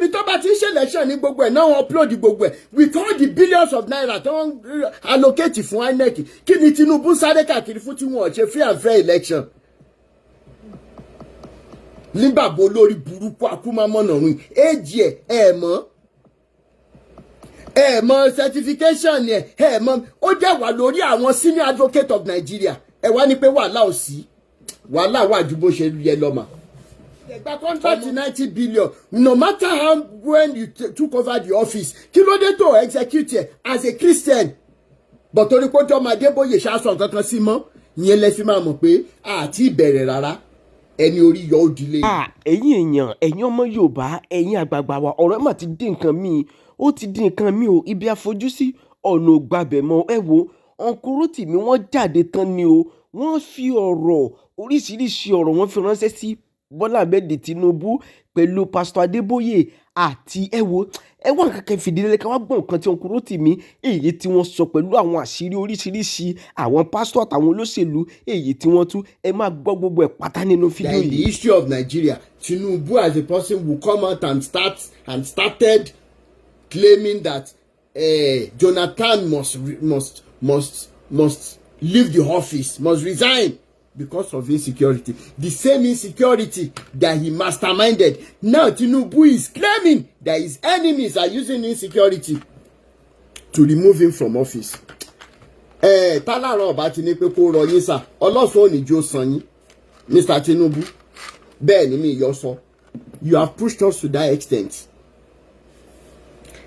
níbi tó bá ti ń ṣe election ní gbogbo ẹ̀ náà wọ́n upload gbogbo ẹ̀ with all the billions of naira tó ń allocate fún INEC. Kí ni Tinubu sáré káàkiri fún tí wọ́n ṣe free and fair election? Nígbàgbọ́ olórí burúkú akúmámọ́nà rìn èjì ẹ̀ mọ̀ certification ẹ̀ mọ̀ ó jẹ́ wà lórí àwọn senior advocate of Nigeria. Ẹ wá ní pé wàhálà ò sí, wàhálà wà ju bó ṣe yẹ lọ́mà. Ẹgbà contract 90 billion no matter how when you took over the office kí ló dé tó execute it as a Christian but torí pé ọmọ Adeboye ṣaṣọ kankan sí mọ́ ìyẹn lẹ fi máa mọ̀ pé àti ìbẹ̀rẹ̀ rárá ẹni orí yọ òdìlé. ẹ̀yin èèyàn ẹ̀yin ọmọ Yorùbá ẹ̀yin àgbààgbà wa ọ̀rọ̀ ẹ̀ mà ti dín nǹkan míì ó ti dín nǹkan míì o ibi àfojúsí ọ̀nà ògbàbẹ̀ mọ́ ẹ wo Uncle Rotimi wọ́n jáde tán ni o wọ́n fi ọ̀rọ̀ oríṣiríṣi ọ̀rọ̀ wọ́n fi ránṣẹ́ sí Bọ́lá Ahmed Tinubu pẹ̀lú Pastor Adeboye àti ẹ wo nǹkan kan fìdílé ká wá gbọ́ nǹkan tí Uncle Rotimi èyí tí wọ́n sọ pẹ̀lú àwọn àṣírí oríṣiríṣi àwọn pásítọ̀ àtàwọn olóṣèlú èyí tí wọ́n tú ẹ máa gbọ́ gbogbo ẹ̀ pátá nínú fídíò yìí. In the history of Nigeria, Tinubu as a person will come out and started claiming that Jonathan must leave the office, must resign because of insecurity. The same insecurity that he masterminded. Now Tinubu is claiming that his enemies are using insecurity to remove him from office. Tálàrán ọba ti ní pé kó rọ yín sà ọlọ́sùn òní jó san yín Mr. Tinubu bẹ́ẹ̀ ni mi yọ sọ you have pushed us to that extent.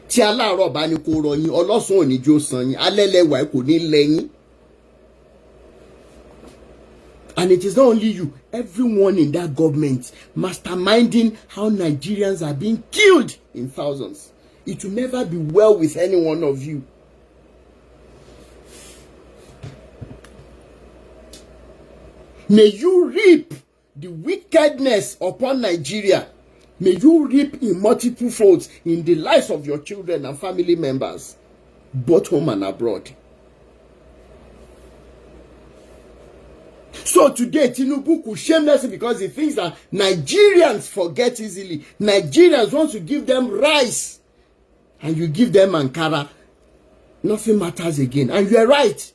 Tí aláàárọ̀ ọba ní kó rọ yín ọlọ́sùn òní jó san yín alẹ́lẹ́wà kò ní lẹ́yìn. And it is not only you, everyone in that government masterminding how Nigerians are being killed in thousands. It will never be well with any one of you. May you reap the wickedness upon Nigeria. May you reap in multiple folds in the lives of your children and family members, both home and abroad. So today, Tinubu could shamelessly because he thinks that Nigerians forget easily. Nigerians want to give them rice and you give them Ankara. Nothing matters again. And you are right.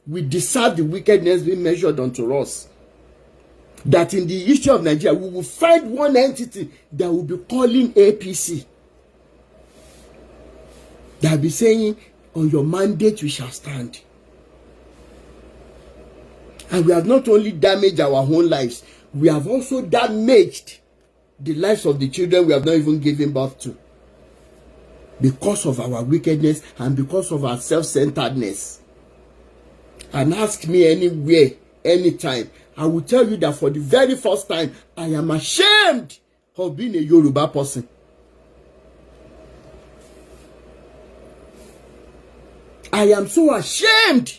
We deserve the wickedness being measured unto us. That in the history of Nigeria, we will find one entity that will be calling APC. That will be saying, on your mandate we shall stand. And we have not only damaged our own lives, we have also damaged the lives of the children we have not even given birth to. Because of our wickedness and because of our self-centeredness. And ask me anywhere, anytime, I will tell you that for the very first time, I am ashamed of being a Yoruba person. I am so ashamed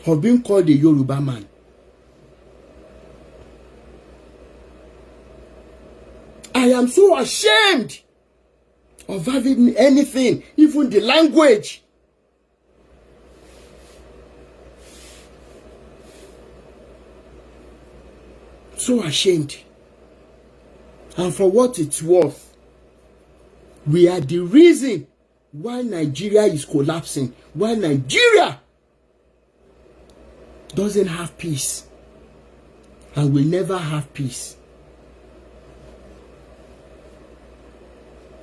of being called a Yoruba man. I am so ashamed of having anything, even the language. So ashamed. And for what it's worth, we are the reason why Nigeria is collapsing, why Nigeria doesn't have peace and will never have peace.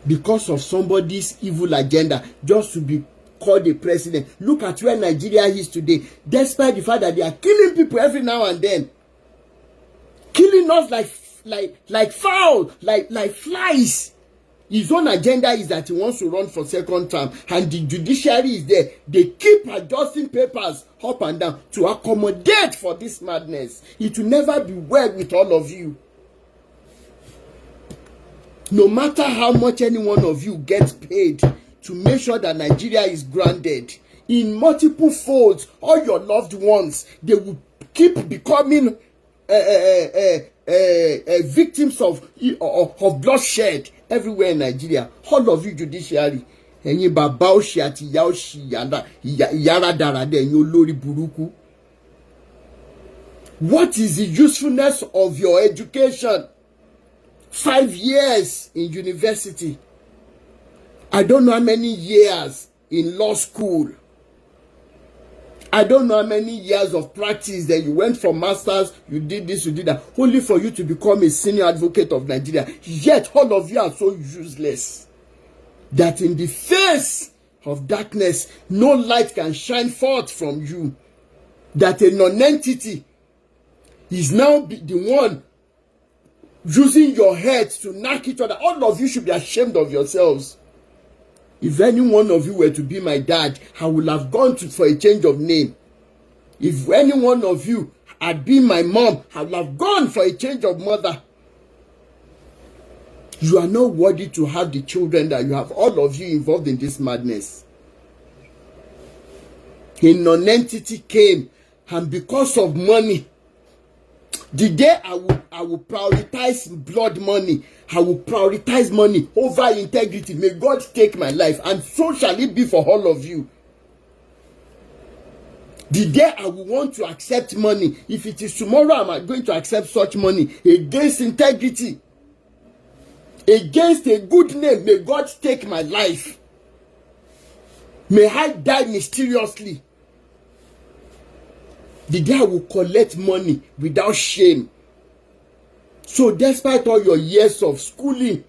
Because of somebody's evil agenda, just to be called a president. Look at where Nigeria is today, despite the fact that they are killing people every now and then. Killing us like fowl, like flies. His own agenda is that he wants to run for second term, and the judiciary is there. They keep adjusting papers up and down to accommodate for this madness. It will never be well with all of you. No matter how much any one of you gets paid to make sure that Nigeria is grounded in multiple folds, all your loved ones, they will keep becoming victims of bloodshed everywhere in Nigeria. All of you judiciary, ẹ̀yin bàbá òṣì àti ìyá òṣì ìyára dáradá ẹ̀yin olórí burúkú. What is the usefulness of your education? 5 years in university. I don't know how many years in law school. I don't know how many years of practice that you went for masters, you did this, you did that, only for you to become a senior advocate of Nigeria. Yet all of you are so useless that in the face of darkness, no light can shine forth from you. That a non-entity is now the one using your head to knock each other. All of you should be ashamed of yourselves. If any one of you were to be my dad, I would have gone for a change of name. If any one of you had been my mom, I would have gone for a change of mother. You are not worthy to have the children that you have, all of you involved in this madness. A non-entity came, and because of money, the day I will prioritize blood money, I will prioritize money over integrity. May God take my life, and so shall it be for all of you. The day I will want to accept money, if it is tomorrow, I'm going to accept such money against integrity, against a good name. May God take my life. May I die mysteriously. The day I will collect money without shame. So despite all your years of schooling,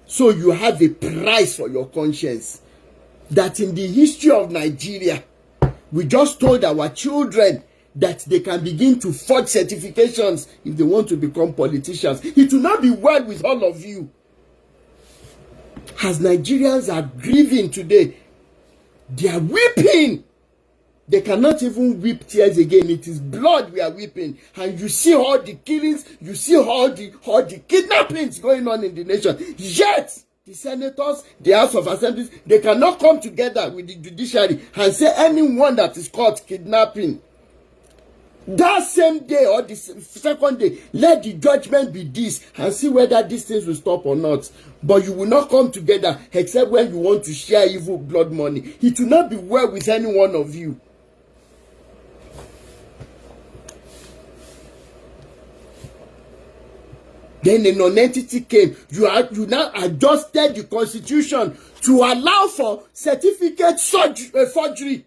so you have a price for your conscience. That in the history of Nigeria, we just told our children that they can begin to forge certifications if they want to become politicians. It will not be well with all of you. As Nigerians are grieving today, they are weeping. They cannot even weep tears again. It is blood we are weeping. And you see all the killings, you see all the kidnappings going on in the nation. Yet, the senators, the House of Assemblies, they cannot come together with the judiciary and say anyone that is caught kidnapping, that same day or the second day, let the judgment be this, and see whether these things will stop or not. But you will not come together except when you want to share evil blood money. It will not be well with any one of you. Then a non-entity came. You now adjusted the constitution to allow for certificate forgery.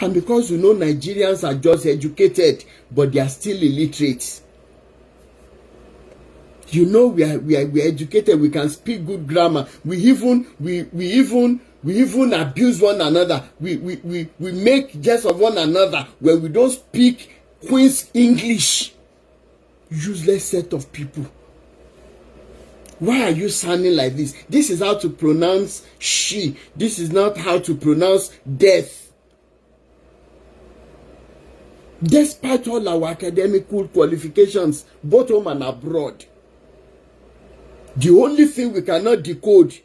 And because you know Nigerians are just educated, but they are still illiterate. You know we are educated. We can speak good grammar. We even abuse one another. We make jest of one another when we don't speak Queen's English. Useless set of people. Why are you sounding like this? This is how to pronounce she. This is not how to pronounce death. Despite all our academic qualifications, both home and abroad, the only thing we cannot decode,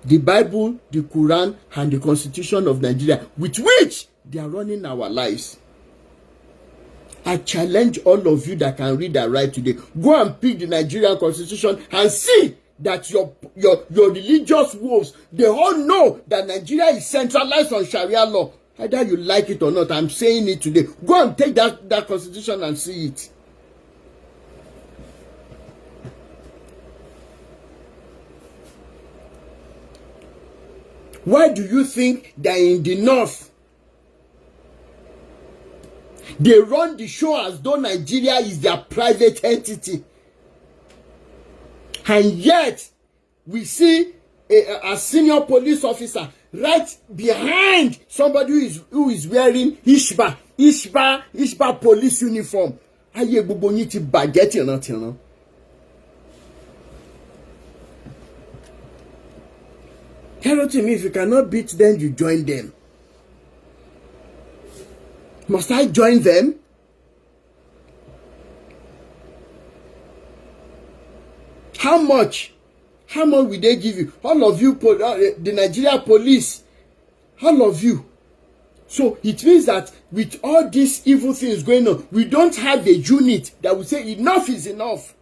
the Bible, the Quran, and the Constitution of Nigeria, with which they are running our lives. I challenge all of you that can read and write today. Go and pick the Nigerian Constitution and see that your religious wolves, they all know that Nigeria is centralized on Sharia law. Either you like it or not, I'm saying it today. Go and take that Constitution and see it. Why do you think that in the north, they run the show as though Nigeria is their private entity? And yet, we see a senior police officer right behind somebody who is wearing Ishba police uniform. Aye gbogbo yín ti bàjẹ́ tìrantìran. Rotimi, if you cannot beat them, you join them. Must I join them? How much? How much will they give you? All of you, the Nigeria police, all of you. So it means that with all these evil things going on, we don't have a unit that will say enough is enough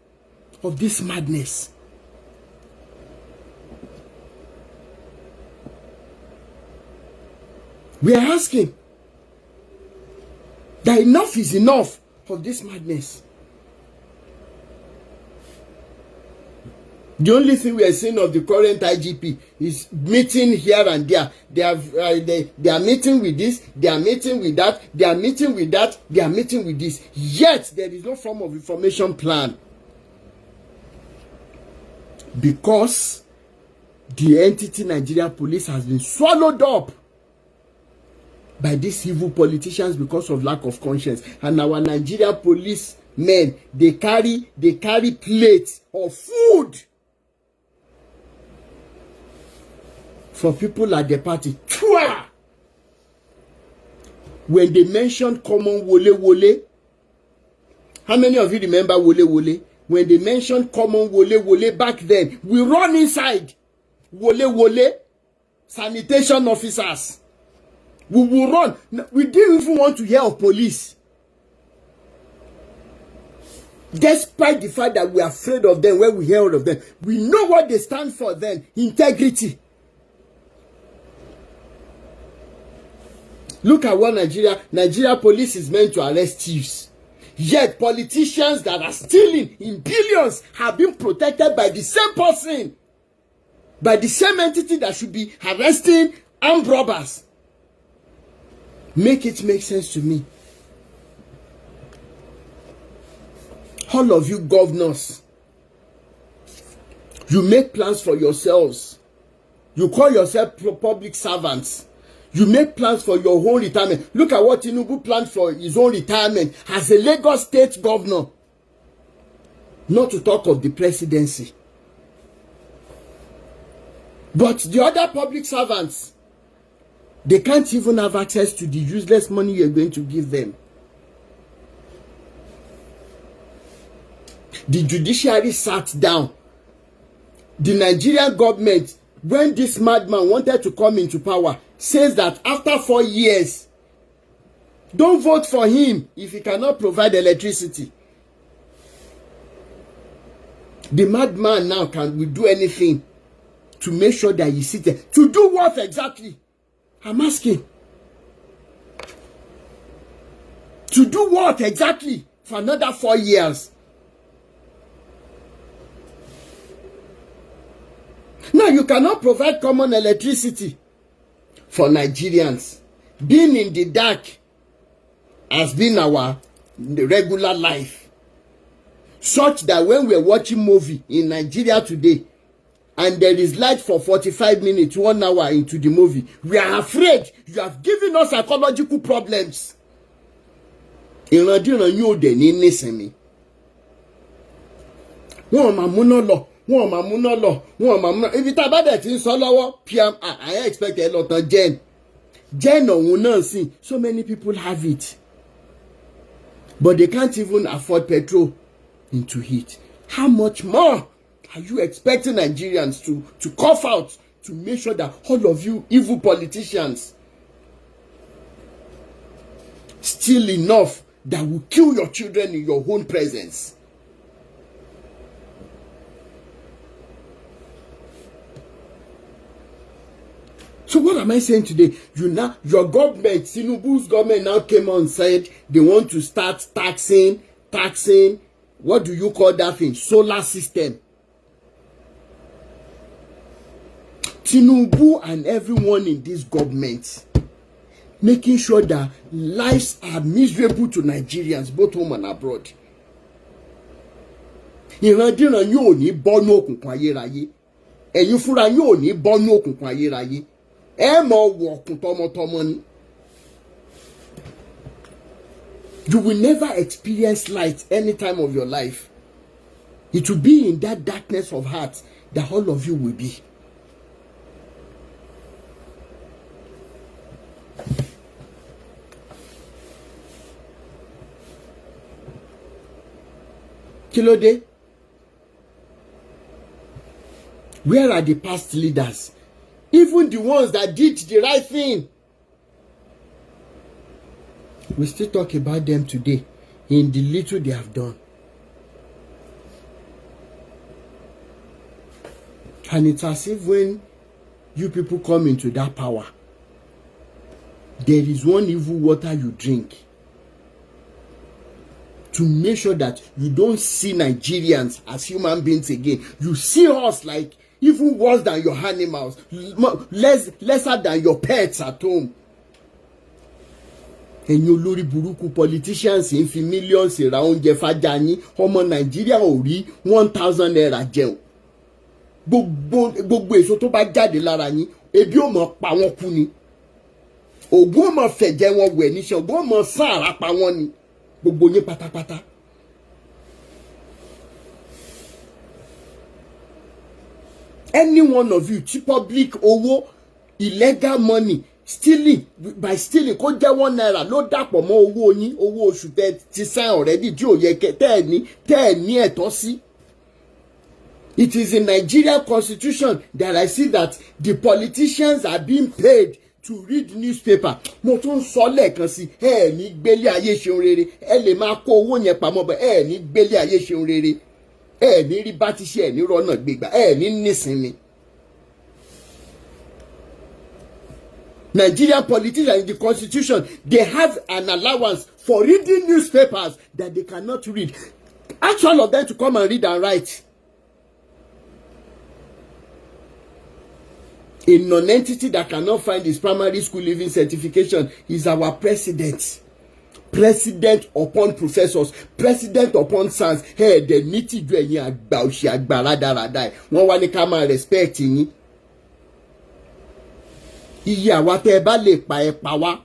of this madness. We are asking that enough is enough of this madness. The only thing we are seeing of the current IGP is meeting here and there. They are meeting with this, they are meeting with that, they are meeting with that, they are meeting with this. Yet there is no form of information plan. Because the entity Nigeria Police has been swallowed up by these evil politicians because of lack of conscience. And our Nigeria police men, they carry plates of food for people at the party. When they mentioned common wole wole, how many of you remember wole wole? When they mentioned common wole wole back then, we run inside. Wole wole, sanitation officers. We will run. We didn't even want to hear of police. Despite the fact that we are afraid of them when we hear of them. We know what they stand for then. Integrity. Look at what Nigeria police is meant to arrest thieves. Yet politicians that are stealing in billions have been protected by the same person. By the same entity that should be arresting armed robbers. Make it make sense to me. All of you governors, you make plans for yourselves. You call yourself public servants. You make plans for your own retirement. Look at what Tinubu planned for his own retirement as a Lagos state governor. Not to talk of the presidency. But the other public servants, they can't even have access to the useless money you're going to give them. The judiciary sat down. The Nigerian government, when this madman wanted to come into power, says that after 4 years, don't vote for him if he cannot provide electricity. The madman now will do anything to make sure that he sits there. To do what exactly? I'm asking. To do what exactly for another 4 years? Now you cannot provide common electricity for Nigerians. Being in the dark has been our regular life. Such that when we're watching movie in Nigeria today, and there is light for 45 minutes, 1 hour into the movie, we are afraid. You have given us psychological problems. Ìrandíran yóò dẹ̀ ní nísìnyí. Wọ́n máa múná lọ. Ibi tá a bá dẹ̀ ti ń sọ lọ́wọ́, PM, I expect a lot of Jen ọ̀hún náà sìn. So many people have it. But they can't even afford petrol into it. How much more are you expecting Nigerians to cough out to make sure that all of you evil politicians steal enough that will kill your children in your own presence? So what am I saying today? Your government, Tinubu's government now came on and said they want to start taxing, what do you call that thing? Solar system. Tinubu and everyone in this government making sure that lives are miserable to Nigerians, both home and abroad. Ìrandíran yóò ní bọ́nú òkùnkùn ayérayé. Ẹ̀yin fúnra yóò ní bọ́nú òkùnkùn ayérayé. Ẹ mọ̀ wọ̀kùn tọmọtọmọ ni. You will never experience light any time of your life. It will be in that darkness of heart that all of you will be. Kílódé? Where are the past leaders? Even the ones that did the right thing. We still talk about them today in the little they have done. And it's as if when you people come into that power, there is one evil water you drink. to make sure that you don't see Nigerians as human beings again. You see us like even worse than your animals, lesser than your pets at home. Ẹ̀yin olórí burúkú politicians ń fi millions ra oúnjẹ fájà yín, ọmọ Nàìjíríà ò rí 1,000 naira jẹun. Gbogbo èso tó bá jáde lára yín, ebi ò mọ̀ pa wọ́n kú ni. Ògún ò mọ̀ fẹ̀jẹ̀ wọn wẹ̀ ní Ṣàngó ò mọ̀ sáàrà pa wọ́n ni. Gbogbo yín pátápátá. Any one of you tí public owó, illegal money, stealing, by stealing kó jẹ́ 1 naira ló dàpọ̀ mọ́ owó yín, owó oṣù tẹ́ ti sign already tí ò yẹ tẹ́ ẹ̀ ní ẹ̀tọ́ sí. It is in Nigerian constitution that I see that the politicians are being paid to read newspaper. Mo tún sọ lẹ́ẹ̀kan sí, ẹ ní gbélé ayé ṣeun rere, ẹ lè máa kó owó yẹn pamọ́ bẹ́ẹ̀, ẹ ní gbélé ayé ṣeun rere, ẹ ní rí bá ti ṣe, ẹ ní rọ́nà gbégbá, ẹ ní nísinmi. Nigerian politicians in the constitution, they have an allowance for reading newspapers that they cannot read. Ask all of them to come and read and write. A non-entity that cannot find his primary school leaving certification is our president. President upon professors, president upon sons. Hey, the niti ju ẹ̀yin àgbà òṣì àgbà rádaràdà. Wọ́n wá ní ká máa respect yín. Iye àwa tẹ́ ẹ bá lè pa ẹ pa wá,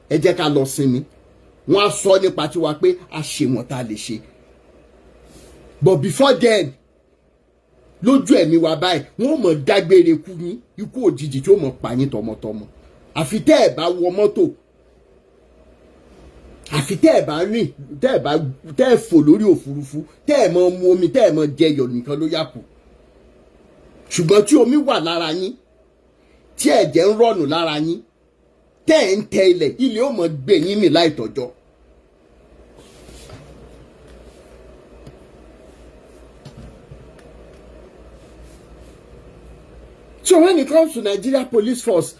ẹ jẹ́ ká lọ sinmi. Wọ́n á sọ nípa tiwa pé a ṣe wọ́n tá a lè ṣe. But before then, lójú ẹ̀mí wa báyìí, wọ́n mọ̀ dágbére kú yín, ikú òjijì tí ó mọ̀ pa yín tọmọtọmọ. Àfi tẹ́ ẹ bá wọ mọ́tò, àfi tẹ́ ẹ bá rìn, tẹ́ ẹ fò lórí òfurufú, tẹ́ ẹ mọ̀ mu omi, tẹ́ ẹ mọ̀ jẹyọ nìkan ló yà kù. Ṣùgbọ́n tí omi wà lára yín, tí ẹ̀jẹ̀ ń rọ̀nù lára yín, tẹ́ ẹ̀ ń tẹ ilẹ̀, ilẹ̀ ó mọ̀ gbé yín mì láì tọ́jọ́. So when it comes to Nigeria police force,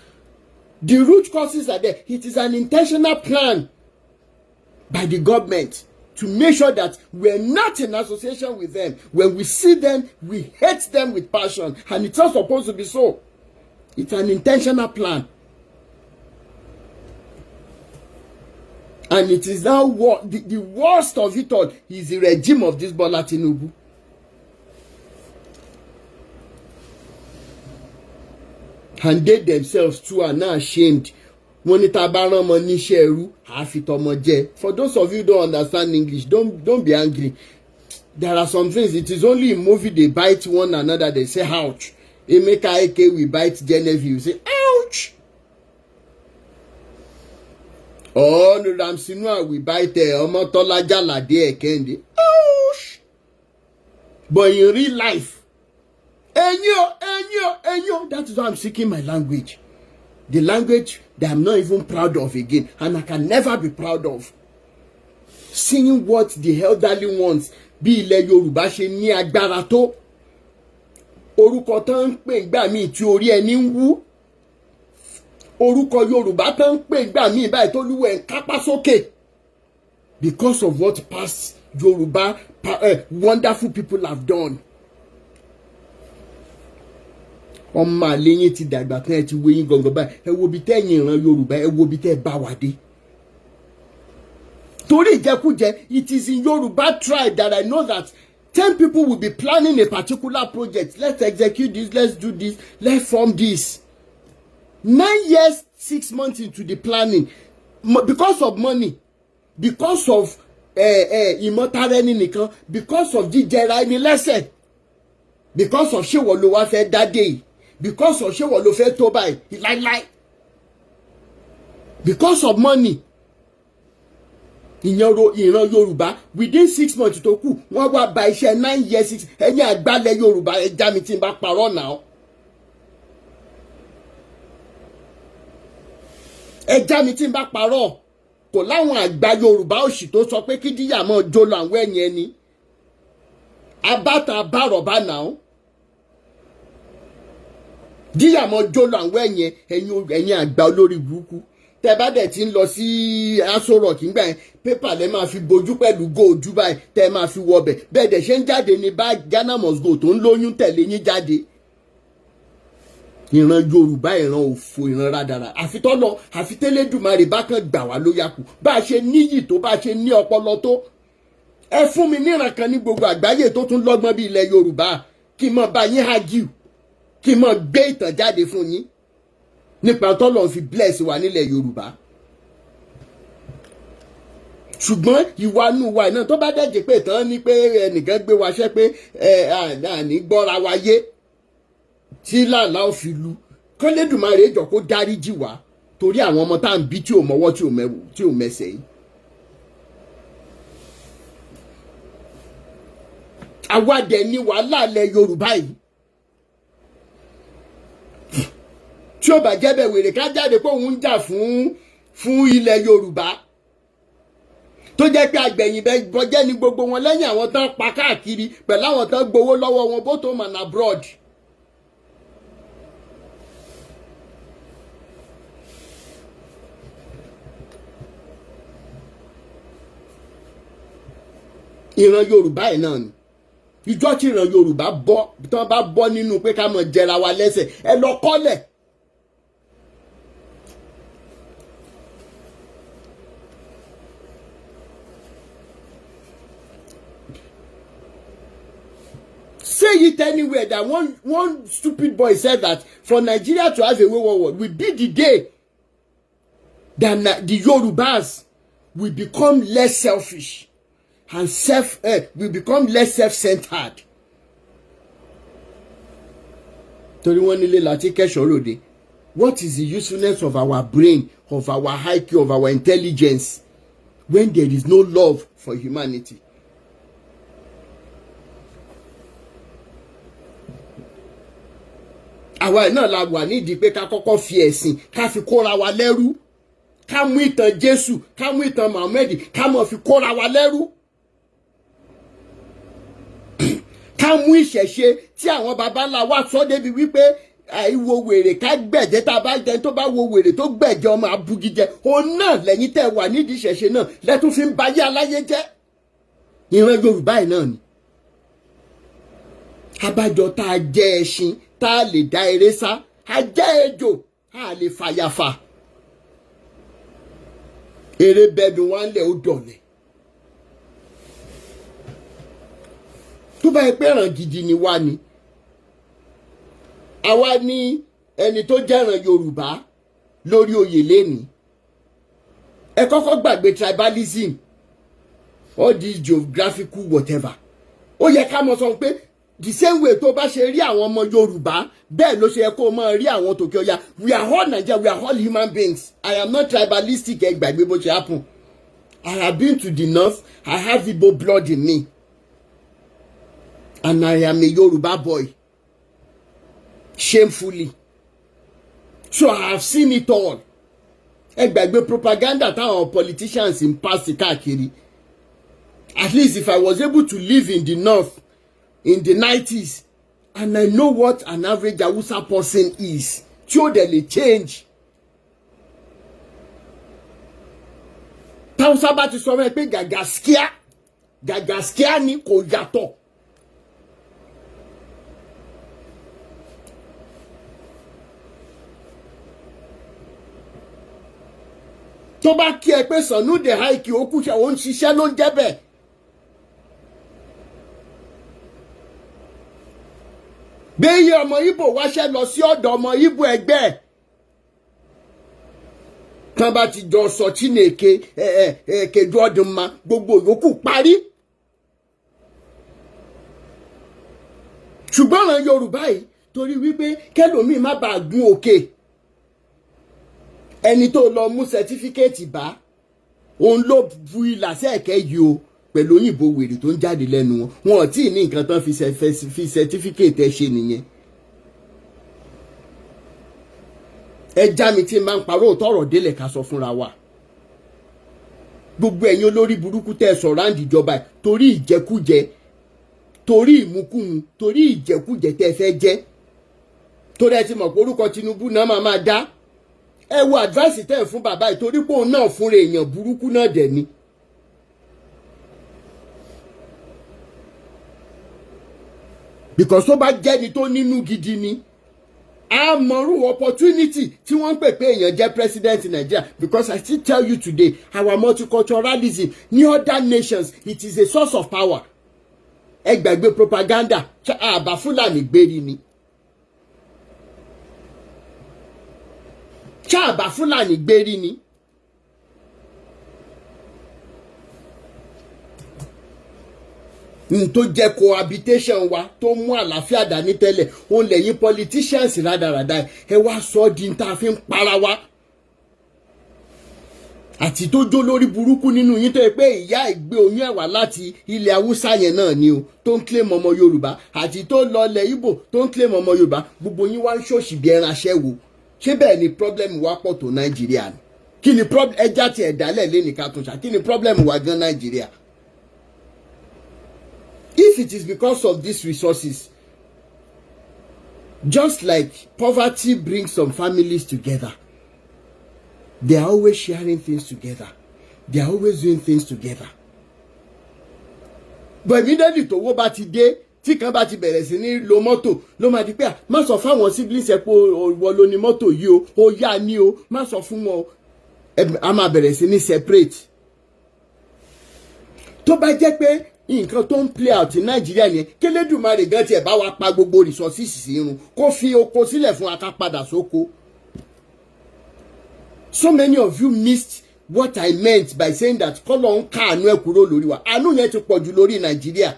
the root causes are there. It is an intentional plan by the government to make sure that we're not in association with them. When we see them, we hate them with passion. And it's not supposed to be so. It's an intentional plan. And it is now the worst of it all is the regime of this Bola Tinubu. And they themselves too are now ashamed. For those of you who don't understand English, don't be angry. There are some things, it is only in movie they bite one another, they say ouch. Emeka Eke we bite Genevieve, you say ouch. Oh, no, Ramsinua we bite Omotola Jalade Ekende, ouch. But in real life, Enyo, that is why I'm seeking my language. The language that I'm not even proud of again, and I can never be proud of. Seeing what the elderly ones, bí ilẹ̀ Yorùbá ṣe ní agbára tó. Orúkọ tán ń pè gbà mí tí orí ẹni ń wú. Orúkọ Yorùbá tán ń pè gbà mí báyìí tó lúwẹ̀ ń kápá sókè. Because of what past Yorùbá wonderful people have done. Ọmọ àlẹ́yìn ti dàgbà tán ẹ ti wéyìn gangan báyìí, ẹ wo bí tẹ́yìn ìran Yorùbá, ẹ wo bí tẹ́ bá wà dé. Torí ìjẹkújẹ, it is in Yoruba tribe that I know that 10 people will be planning a particular project. Let's execute this, let's do this, let's form this. 9 years, 6 months into the planning, because of money, because of ìmọ̀tara-ẹni nìkan, because of jíjẹra ẹni lẹ́sẹ̀, because of ṣé wọ́n ló wá fẹ́ dádé yìí, because of ṣé wọ́n ló fẹ́ tó báyìí láíláí, because of money. Ìran Yorùbá within 6 months tó kù wọ́n wá ba iṣẹ́ 9 years 6 ẹ̀yin àgbálẹ̀ Yorùbá ẹja mi tí n bá parọ́ náà. Ẹja mi tí n bá parọ́ kò láwọn àgbà Yorùbá òṣì tó sọ pé kí díyà mọ́ jolo àwọn ẹ̀yìn ẹni. Abáta bárọ̀bá náà. Díyà mọ́ jolo àwọn ẹ̀yìn àgbà olórí burúkú. tẹ́ bá dẹ̀ ti ń lọ sí Aso Rock nígbà yẹn pépà lẹ́ máa fi bojú pẹ̀lú góòjú báyìí tẹ́ máa fi wọbẹ̀ bẹ́ẹ̀ dẹ̀ ṣe ń jáde ní bá Ghana must go tó ń lóyún tẹ̀lé yín jáde. ìran Yorùbá ìran òfò ìran rádarà àfi tẹ́lẹ̀dùmarè bá kàn gbà wá ló yàkù bá a ṣe níyì tó bá a ṣe ní ọpọlọ tó. ẹ fún mi níran kan ní gbogbo àgbáyé tó tún lọ́gbọ́n bí ilẹ̀ Yorùbá kí n mọ̀ bá yín hágìw kí n mọ̀ gbé ìtàn jáde fún yín nípa tọ́lọ̀ fi bless wa nílẹ̀ Yorùbá. ṣùgbọ́n ìwà nù wa náà tó bá dẹ̀jẹ̀ pé tán ni pé ẹnìkan gbé wa ṣẹ́ pé àní gbọ́ra wa yé tí làlá ò fi lu kọ́lẹ́dùmarè jọ kó dáríjì wá torí àwọn ọmọ tá à ń bí tí ò mọ́wọ́ tí ò mẹsẹ̀ yìí. àwa dẹ̀ ni wàhálà ilẹ̀ Yorùbá yìí. tí ó bá jẹ́ bẹ̀ wèrè ká jáde pé òun ń jà fún ilẹ̀ Yorùbá tó jẹ́ pé àgbẹ̀yìn bẹ bọ́jẹ́ ní gbogbo wọn lẹ́yìn àwọn tán pa káàkiri pẹ̀lú àwọn tán gbowó lọ́wọ́ wọn both home and abroad. ìran Yorùbá ẹ̀ náà ni ìjọ tí ìran Yorùbá bọ́ tán bá bọ́ nínú pé ká mọ̀ jẹra wa lẹ́sẹ̀ ẹ lọ kọ́lẹ̀. Say it anywhere that one stupid boy said that for Nigeria to have a way forward will be the day that the Yorubas will become less selfish and will become less self-centered. Torí wọ́n nílé láti kẹ́sọ̀ lóde. What is the usefulness of our brain, of our IQ, of our intelligence when there is no love for humanity? àwa náà la wà nídìí pé ká kọ́kọ́ fi ẹ̀sìn ká fi kóra wa lẹ́rú ká mú ìtàn Jésù ká mú ìtàn Mohammed ká mọ̀ fi kóra wa lẹ́rú ká mú ìṣẹ̀ṣe tí àwọn baba ńlá wa sọ débi wípé àìwo wèrè ká gbẹ̀jẹ̀ tá a bá jẹ tó bá wo wèrè tó gbẹ̀jẹ̀ ọmọ abugijẹ òun náà lẹ́yìn tẹ́ wà nídìí ìṣẹ̀ṣe náà lẹ́tún fi ń bayé aláyé jẹ́ ìran Yorùbá ẹ̀ náà ni abájọ tá a jẹ́ ẹṣin tá a lè dá eré sá a jẹ́ ejò a lè fàyàfà eré bẹ́ẹ̀dùn wá ń lẹ̀ ó dọ̀lẹ̀ tó bá yẹ pé ràn gidi ni wá ni àwa ní ẹni tó jẹ́ràn Yorùbá lórí oyè lẹ́ni ẹ kọ́kọ́ gbàgbé tribalism all this geographical whatever ó yẹ ká mọ̀ sọ pé the same way tó bá ṣe rí àwọn ọmọ Yorùbá bẹ́ẹ̀ ló ṣe yẹ kó máa rí àwọn tòkè ọya we are all Nigerians, we are all human beings. I am not tribalistic ẹ gbàgbé bó ṣe happen. I have been to the north. I have Igbo blood in me and I am a Yoruba boy shamefully, so I have seen it all. ẹ gbàgbé propaganda táwọn politicians ń pass káàkiri. At least if I was able to live in the north in the 90s and I know what an average Hausa person is, tí ó dẹ̀ lè change. Táwùsá bá ti sọ fún ẹ pé gàgàskíá ni kò yàtọ̀. tó bá kí ẹ pé Sànúdè haiki ó kúṣẹ́ ó ń ṣiṣẹ́ ló ń jẹ́ bẹ́ẹ̀. gbéyé ọmọ Ìgbò wáṣẹ́ lọ sí ọ̀dọ̀ ọmọ Ìgbò ẹgbẹ́ ẹ̀ tán bá ti jọ sọ Chineke kedu ọdún ma gbogbo yòókù parí. ṣùgbọ́n àwọn Yorùbá yìí torí wípé kẹlòmíì má bàa gun òkè ẹni tó lọ mú sẹtífíkẹ́ẹ̀tì bá òun ló bu ìlà sí ẹ̀kẹ́ yìí o pẹ̀lú òyìnbó wèrè tó ń jáde lẹ́nu wọn ò tí ì ní nǹkan tán fi sẹtífíkẹ́ẹ̀tì ẹ ṣe nìyẹn. ẹ já mi tí n máa ń parọ́ òtọ́rọ̀ délẹ̀ ká sọ fúnra wa. gbogbo ẹ̀yin olórí burúkú tẹ́ ẹ sọ̀rọ̀ àǹdí ìjọba ẹ̀ torí ìjẹkújẹ torí ìmúkúmu torí ìjẹkújẹ tẹ́ ẹ fẹ́ jẹ́ torí ẹ ti mọ̀ pé orúkọ Tinubu náà máa dá ẹ wo advice tẹ́ ẹ̀ fún bàbá yìí torí pé òun náà fúnra èèyàn burúkú náà dẹ̀ ni. because tó bá jẹ́ni tó nínú gidi ni a mọ̀rú opportunity tí wọ́n ń pè pé èèyàn jẹ́ president in Nigeria. Because I still tell you today our multiculturalism ní other nations it is a source of power. Ẹ gbàgbé propaganda àbá Fúlàní gbérí ni. Àbá Fúlàní gbérí ni. Tó jẹ́ cohabitation wa tó mú àlàáfíà dání tẹ́lẹ̀ òun lẹ́yìn politicians rádaràda ẹ wá sọ di tá a fi ń para wa. Àti tó jó lórí burúkú nínú yín tó yẹ pé ìyá ìgbé oyún ẹ̀wà láti ilẹ̀ Haúsá yẹn náà ni o tó ń claim ọmọ Yorùbá àti tó lọ ilẹ̀ Ìgbò tó ń claim ọmọ Yorùbá gbogbo yín wá ń ṣòṣì bí ẹran aṣẹ́wó. Ṣé bẹ́ẹ̀ ni problem wa pọ̀ tó Nàìjíríà ni? Kí ni problem ẹja ti ẹ̀dálẹ̀ lẹ́nìkan tó ṣá kí ni problem wa gan Nàìjíríà? If it is because of these resources, just like poverty brings some families together, they are always sharing things together. They are always doing things together. But immediately tó wó bá ti dé, tí kan bá ti bẹ̀rẹ̀ sí ní lo mọ́tò, ló máa di pé má sọ fáwọn siblings ẹ̀ pé ìwọ ló ní mọ́tò yìí o, ó yá ni o, má sọ fún wọn. A máa bẹ̀rẹ̀ sí ní separate. Tó bá jẹ́ pé nǹkan tó ń play out ní Nàìjíríà yẹn k'Elédùmarè gan tiẹ̀ bá wa pa gbogbo resources sí irun kó fi oko sílẹ̀ fún aka padà sóko. So many of you missed what I meant by saying that kọ́lọ̀ ń ká àánú ẹ̀ kúrò lórí wa. Àánú yẹn ti pọ̀ jù lórí Nàìjíríà.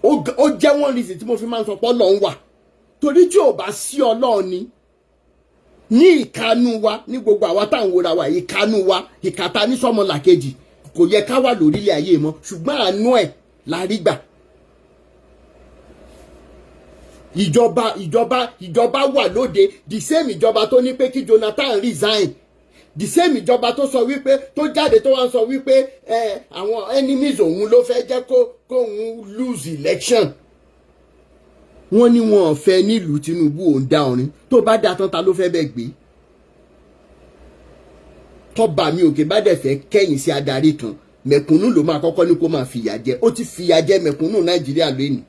Ó jẹ́ one reason tí mo fi máa ń sọ pé Ọlọ́run wà. Torí tí ò bá sí Ọlọ́run ni ní ìkánú wa ní gbogbo àwa táwọn wòra wa ìkánú wa ìkàtà ní sọ́mọlàkejì kò yẹ ká wà lórílẹ̀ ayé mọ́ ṣùgbọ́n àánú ẹ̀ la rí gbà. Ìjọba wà lóde the same ìjọba tó ní pé kí Jonathan resign the same ìjọba tó sọ wípé tó jáde tó wá ń sọ wípé àwọn enemies òun ló fẹ́ jẹ́ kóun lose election. Wọ́n ní wọn ò fẹ́ nílùú Tinubu òun dá orin tó bá dá tán ta ló fẹ́ bẹ́ẹ̀ gbé. Tọ́ba mi òkè bá dẹ̀ fẹ́ kẹ́yìn sí adarí kan mẹ̀kúnnù ló máa kọ́kọ́ ní kó máa fìyà jẹ. Ó ti fìyà jẹ mẹ̀kúnnù Nàìjíríà lónìí.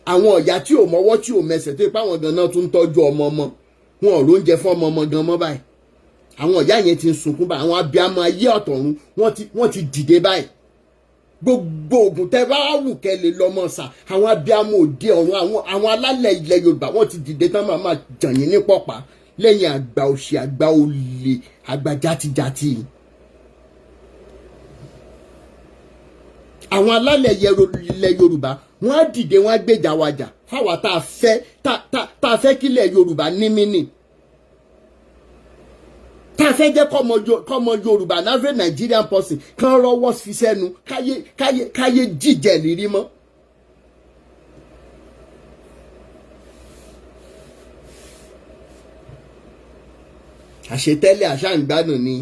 Àwọn ọ̀yà tí ò mọ́wọ́ tí ò mẹsẹ̀ tó ipá wọn gan-an tún tọ́jú ọmọ wọn ò róúnjẹ fún ọmọ gan mọ́ báyìí. Àwọn ọ̀yà yẹn ti ń sunkún báyìí. Àwọn abiyamọ ayé ọ̀tọ̀run wọ́n ti dìde báyìí. Gbogbo ògùn tẹ́ bá wù kẹ́ lè lọ́mọ sà àwọn abiyamọ òde ọ̀run àwọn alálẹ̀ ilẹ̀ Yorùbá wọ́n ti dìde tán máa jàn yín ní pọ̀pá lẹ́yìn àgbà òṣì àgbà olè àgbà játijàti. Àwọn alálẹ̀ ilẹ̀ Yorùbá wọ́n á dìde wọ́n á gbèjà wájà fáwa tá a fẹ́ kílẹ̀ Yorùbá ní mínì. Tá a fẹ́ jẹ́ kọ́mọ Yorùbá náà Nigerian person kan rọwọ́ fi sẹ́nu káyé jíjẹ lírí mọ́. Àṣetẹ́lẹ̀ àṣàǹgbádùn ni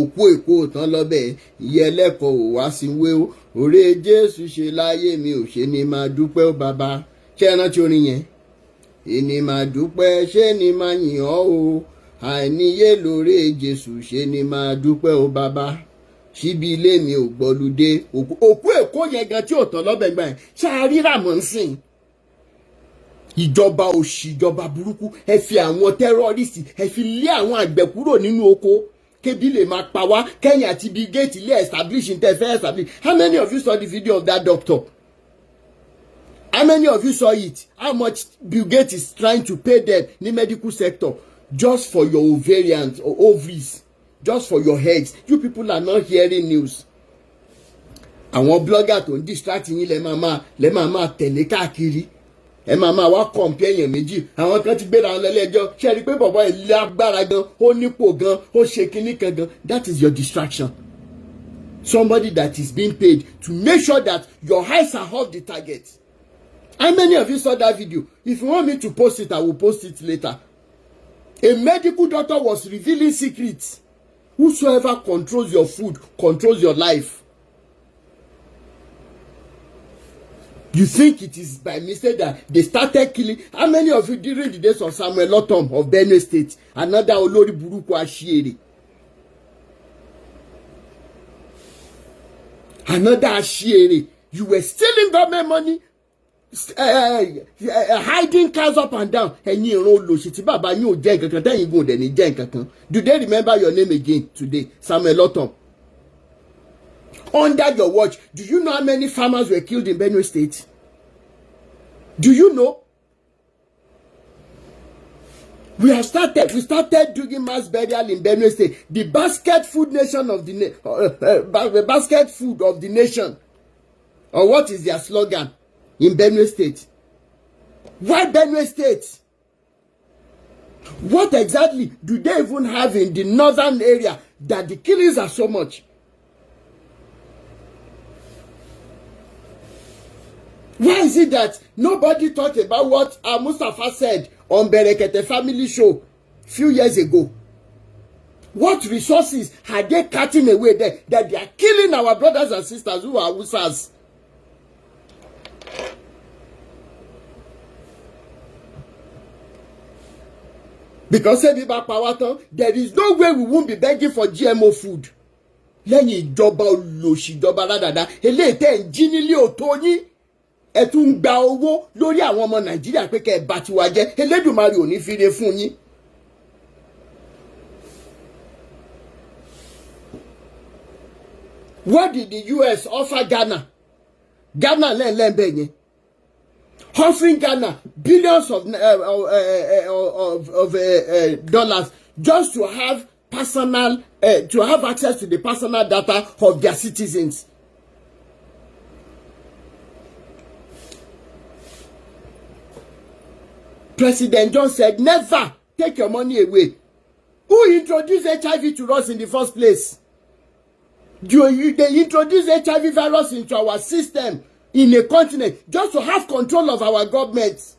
òkú èkó tán lọ́bẹ̀ ìyẹ́ ẹlẹ́kọ̀ọ́ ò wá sí wé o òré Jésù ṣe láyé mi ò ṣe ni máa dúpẹ́ ó bàbá. Ṣé ẹ rántí orin yẹn? Èni máa dúpẹ́ ṣé ni máa yìn ọ́ o àìníyé lóore Jésù ṣé ni máa dúpẹ́ ó bàbá. Síbi ilé mi ò gbọ́ludé òkú èkó yẹn gan tí ò tán lọ́bẹ̀ gbà yẹn ṣáà ríra mọ́ ń sìn. Ìjọba òṣì ìjọba burúkú ẹ fi àwọn tẹ́rọ́rìsì ẹ fi lé àwọn àgbẹ̀ kúrò nínú oko kébi lè máa pa wá kẹ́yìn àti Bill Gates ilé establish ní tẹ́ fẹ́ establish. How many of you saw the video of that doctor? How many of you saw it? How much Bill Gates is trying to pay them in the medical sector just for your ovarians or ovaries, just for your heads? You people are not hearing news. Àwọn blogger tó ń distract yín lẹ́ máa tẹ̀lé káàkiri. Ẹ máa wá compare èèyàn méjì. Àwọn kan ti gbéra wọn lẹ́lẹ́jọ́. Ṣé ẹ rí i pé bàbá yìí lágbára gan, ó nípò gan, ó ṣe kinní kan gan? That is your distraction. Somebody that is being paid to make sure that your eyes are off the target. How many of you saw that video? If you want me to post it, I will post it later. A medical doctor was revealing secrets. Whosoever controls your food controls your life. You think it is by mistake that they started killing? How many of you during the days of Samuel Otom of Benue State, another Olori Buruku Ashiere, another Ashiere, you were stealing government money, hiding cars up and down, and you know, Baba, you then you go, then you do they remember your name again today? Samuel Otom. Under your watch, do you know how many farmers were killed in Benue State? Do you know? We started doing mass burial in Benue State, the basket food nation of the basket food of the nation. Or what is their slogan in Benue State? Why Benue State? What exactly do they even have in the northern area that the killings are so much? Why is it that nobody talked about what Mustafa said on Berekete Family Show a few years ago? What resources had they cutting away there that they are killing our brothers and sisters who are Hausas? Because there is no way we won't be begging for GMO food. Lẹ́yìn ìjọba olóṣì ìjọba ládàá eléyìí tẹ́ ń jí nílé òtó yín. Ẹ tún gba owó lórí àwọn ọmọ Nàìjíríà pé kẹ́ ẹ bá tiwa jẹ́. Elédùmarè ò ní fire fún yín. What did the US offer Ghana? Ghana lẹ́ẹ̀lẹ́ẹ̀bẹ̀ yẹn. Offering Ghana billions of dollars just to have to have access to the personal data of their citizens. President John said, never take your money away. Who introduced HIV to us in the first place? They introduced HIV virus into our system in a continent just to have control of our government.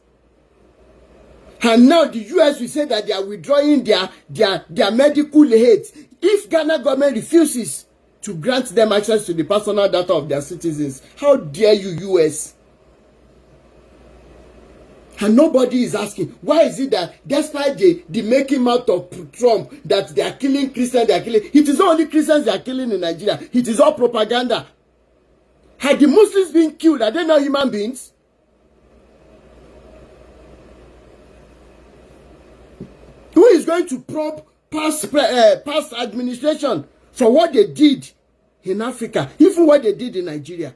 And now the US will say that they are withdrawing their medical aid. If Ghana government refuses to grant them access to the personal data of their citizens, how dare you, US? And nobody is asking, why is it that despite the making out of Trump that they are killing Christians, they are killing, it is not only Christians they are killing in Nigeria, it is all propaganda. Had the Muslims been killed, are they not human beings? Who is going to probe past administration for what they did in Africa, even what they did in Nigeria?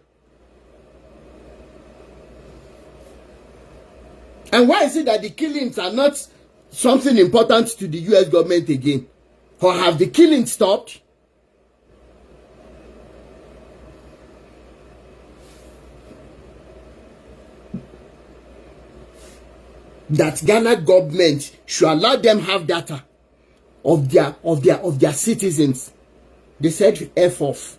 And why is it that the killings are not something important to the US government again? Or have the killings stopped? That Ghana government should allow them have data of their citizens. They said F off.